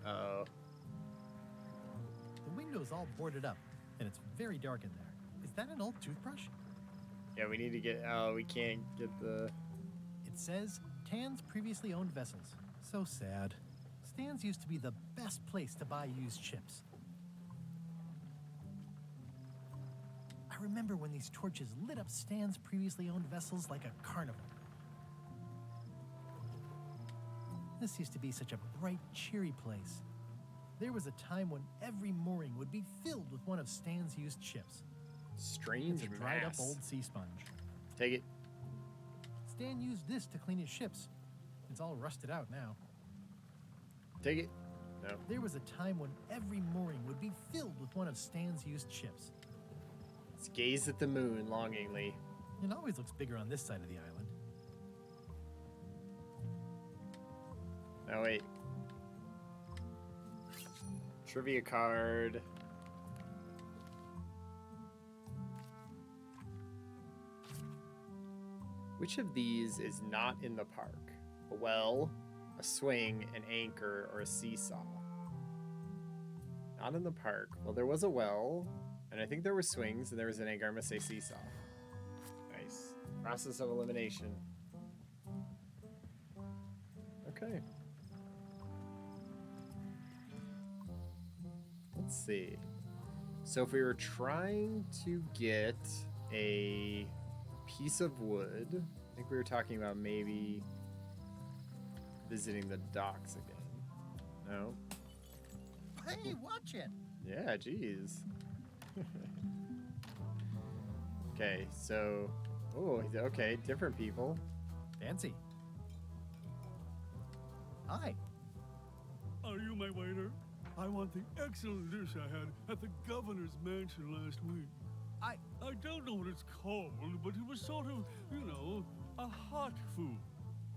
Uh-oh. The window's all boarded up, and it's very dark in there. Is that an old toothbrush? Yeah, we need to get... Oh, we can't get the... It says, Tan's previously owned vessels. So sad. Stan's used to be the best place to buy used ships. I remember when these torches lit up Stan's previously owned vessels like a carnival. This used to be such a bright, cheery place. There was a time when every mooring would be filled with one of Stan's used ships. Strange It's a dried-up mass. old sea sponge. Take it. Stan used this to clean his ships. It's all rusted out now. Take it. No. There was a time when every mooring would be filled with one of Stan's used ships. Let's gaze at the moon longingly. It always looks bigger on this side of the island. Oh, wait. Trivia card. Which of these is not in the park? A well, a swing, an anchor, or a seesaw? Not in the park. Well, there was a well, and I think there were swings, and there was an anchor. I'm gonna say seesaw. Nice. Process of elimination. Okay. Let's see. So if we were trying to get a piece of wood, I think we were talking about maybe visiting the docks again. No? Hey, watch it! Yeah, geez. Okay, so... Oh, okay, different people. Fancy. Hi. Are you my waiter? I want the excellent dish I had at the governor's mansion last week. I don't know what it's called, but it was sort of, you know, a hot food.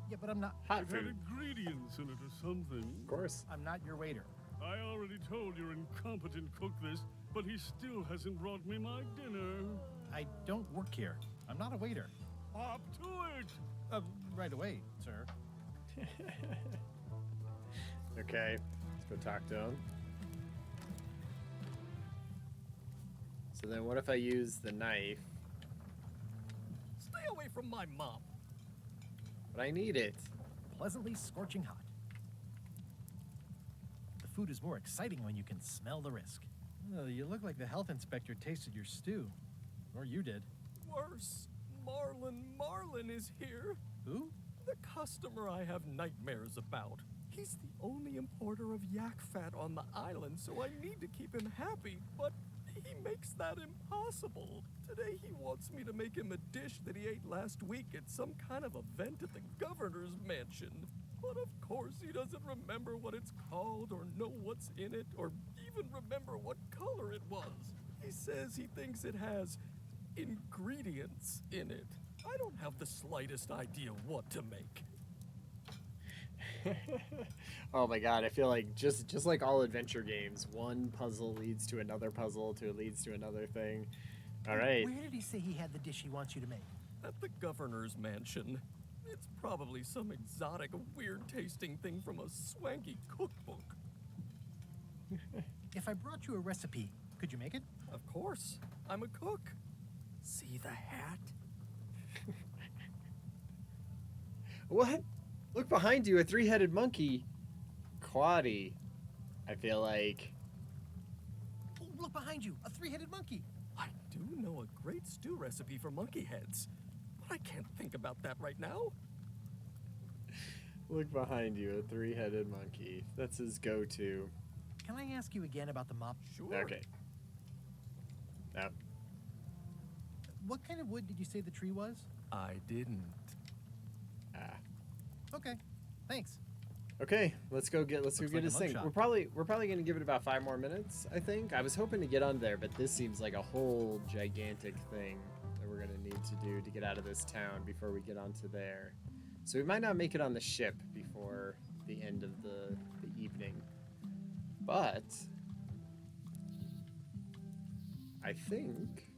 Yeah, but I'm not... Hot It food. had ingredients in it or something. Of course. I'm not your waiter. I already told your incompetent cook this, but he still hasn't brought me my dinner. I don't work here. I'm not a waiter. Hop to it! Right away, sir. Okay, let's go talk to him. So then what if I use the knife? Stay away from my mom. But I need it. Pleasantly scorching hot. The food is more exciting when you can smell the risk. Oh, you look like the health inspector tasted your stew. Or you did. Worse, Marlin is here. Who? The customer I have nightmares about. He's the only importer of yak fat on the island, so I need to keep him happy, but he makes that impossible. Today he wants me to make him a dish that he ate last week at some kind of event at the governor's mansion. But of course he doesn't remember what it's called or know what's in it or even remember what color it was. He says he thinks it has ingredients in it. I don't have the slightest idea what to make. Oh my god, I feel like just like all adventure games, one puzzle leads to another puzzle, leads to another thing. All right. Where did he say he had the dish he wants you to make? At the governor's mansion. It's probably some exotic, weird-tasting thing from a swanky cookbook. If I brought you a recipe, could you make it? Of course. I'm a cook. See the hat? What? Look behind you, a three-headed monkey. Quaddy. I feel like... Oh, look behind you, a three-headed monkey. I do know a great stew recipe for monkey heads, but I can't think about that right now. Look behind you, a three-headed monkey. That's his go-to. Can I ask you again about the mop? Sure. Okay. Now, What kind of wood did you say the tree was? I didn't. Okay, thanks. Okay, let's go get like his a thing. mugshot. We're probably gonna give it about 5 more minutes, I think. I was hoping to get on there, but this seems like a whole gigantic thing that we're gonna need to do to get out of this town before we get onto there. So we might not make it on the ship before the end of the evening. But I think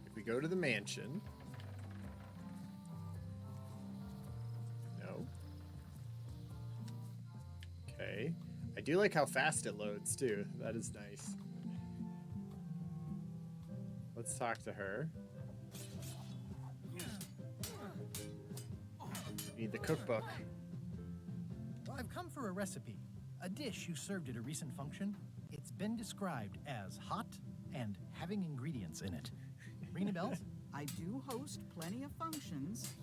if we go to the mansion. No. Okay. I do like how fast it loads too. That is nice. Let's talk to her. Need the cookbook. Well, I've come for a recipe. A dish you served at a recent function. It's been described as hot and having ingredients in it. Ring any bells? I do host plenty of functions,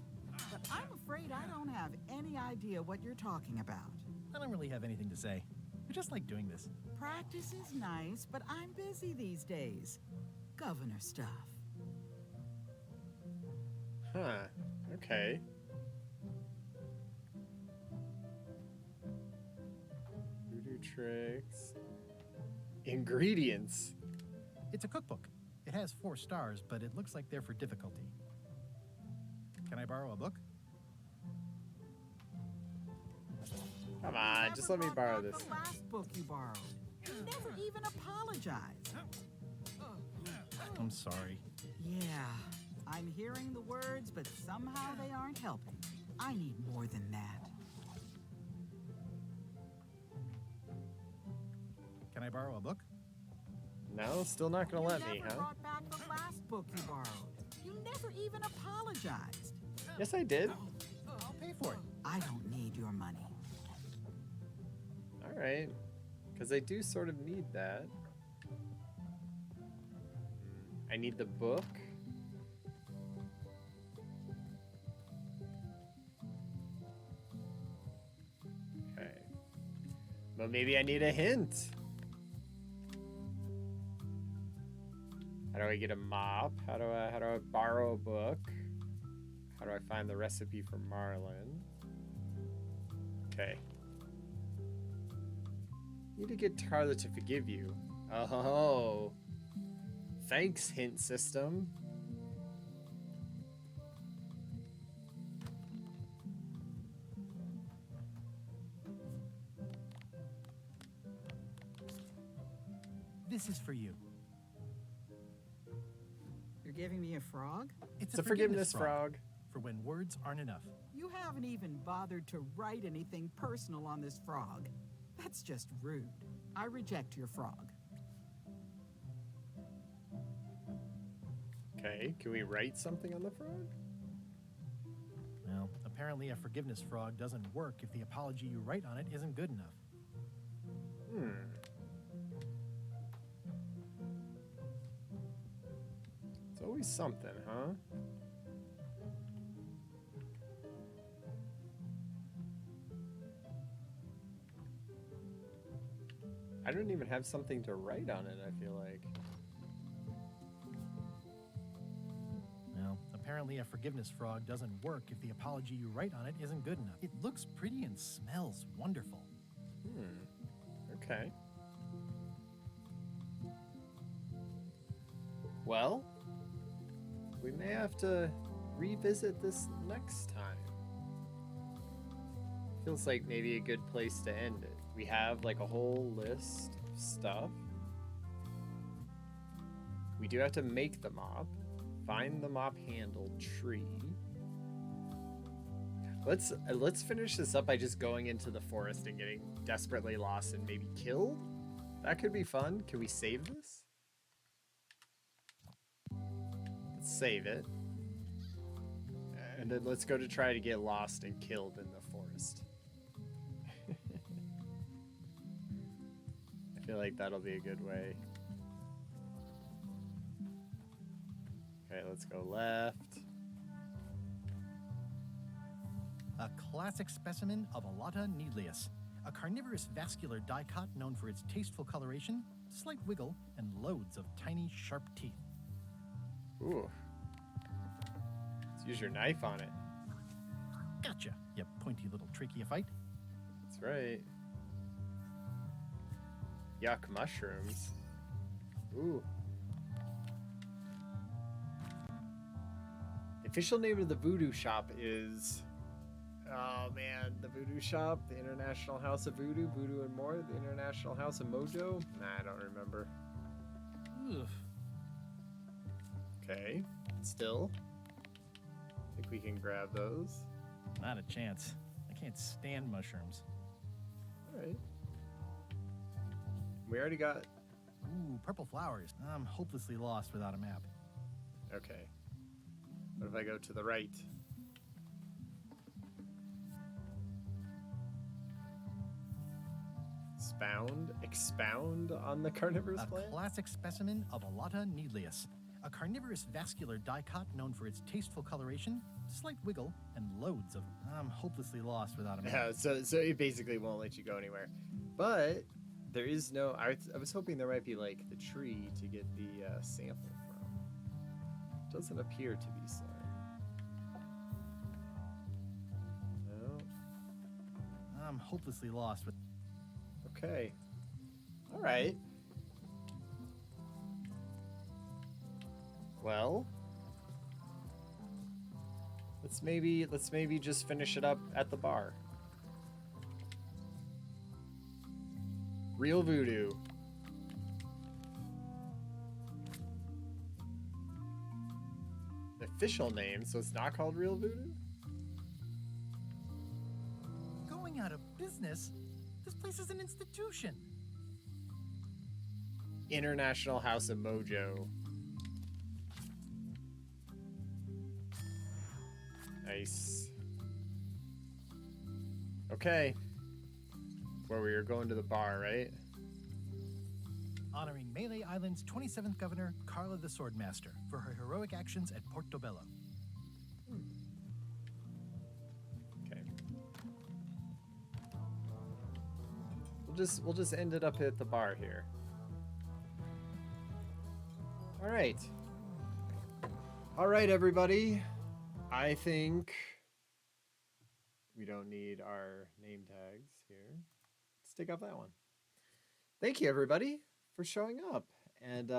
but I'm afraid I don't have any idea what you're talking about. I don't really have anything to say. I just like doing this. Practice is nice, but I'm busy these days. Governor stuff. Huh. Okay. Voodoo tricks. Ingredients. It's a cookbook. It has 4 stars, but it looks like they're for difficulty. Can I borrow a book? Come on, just let me borrow this. The last book you borrowed. You never even apologized. I'm sorry. Yeah, I'm hearing the words, but somehow they aren't helping. I need more than that. Can I borrow a book? No, still not gonna let me, You never huh? brought back the last book you borrowed. You never even apologized. Yes, I did. I'll pay for it. I don't need your money. All right, because I do sort of need that. I need the book. Okay. But maybe I need a hint. How do I get a mop? How do I borrow a book? How do I find the recipe for Marlin? Okay. Need to get Carla to forgive you. Oh. Thanks, hint system. This is for you. You're giving me a frog? It's a forgiveness frog. For when words aren't enough. You haven't even bothered to write anything personal on this frog. That's just rude. I reject your frog. Okay, can we write something on the frog? Well, apparently a forgiveness frog doesn't work if the apology you write on it isn't good enough. It's always something, huh? I don't even have something to write on it, I feel like. Well, apparently a forgiveness frog doesn't work if the apology you write on it isn't good enough. It looks pretty and smells wonderful. Okay. Well, we may have to revisit this next time. Feels like maybe a good place to end it. We have like a whole list of stuff. We do have to make the mop, find the mop handle tree. Let's finish this up by just going into the forest and getting desperately lost and maybe killed. That could be fun. Can we save this? Let's save it. And then let's go to try to get lost and killed in the forest. I feel like that'll be a good way. Okay, let's go left. A classic specimen of Alata needlius, a carnivorous vascular dicot known for its tasteful coloration, slight wiggle, and loads of tiny, sharp teeth. Ooh. Let's use your knife on it. Gotcha, you pointy little trichiophyte. That's right. Yuck, mushrooms. Ooh. The official name of the voodoo shop is... Oh man, the voodoo shop, the International House of Voodoo, Voodoo and More, the International House of Mojo? Nah, I don't remember. Ugh. Okay, still. I think we can grab those. Not a chance. I can't stand mushrooms. Alright. We already got... Ooh, purple flowers. I'm hopelessly lost without a map. Okay. What if I go to the right? Expound on the carnivorous plant? A classic specimen of Alata needlius, a carnivorous vascular dicot known for its tasteful coloration, slight wiggle, and loads of... I'm hopelessly lost without a map. Yeah, so it basically won't let you go anywhere. But there is no... I was hoping there might be, like, the tree to get the sample from. Doesn't appear to be so. No. I'm hopelessly lost with... Okay. All right. Well, let's maybe just finish it up at the bar. Real voodoo. The official name, so it's not called Real Voodoo? Going out of business? This place is an institution. International House of Mojo. Nice. Okay. Where we were going to the bar, right? Honoring Melee Island's 27th governor, Carla the Swordmaster, for her heroic actions at Portobello. Okay. We'll just end it up at the bar here. All right. All right, everybody. I think we don't need our name tags here. Let's take off that one. thank you everybody for showing up and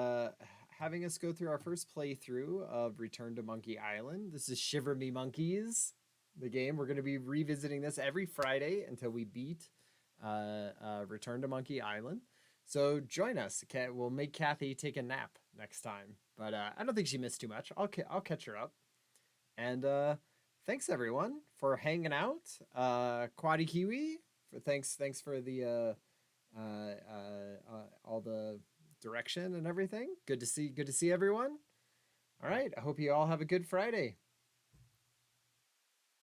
having us go through our first playthrough of Return to Monkey Island. This is Shiver Me Monkeys, the game. We're going to be revisiting this every Friday until we beat Return to Monkey Island. So join us. We'll make Kathy take a nap next time, but I don't think she missed too much. I'll catch her up. And thanks everyone for hanging out. Quaddy Kiwi, thanks for the all the direction and everything. Good to see everyone. All right, I hope you all have a good Friday.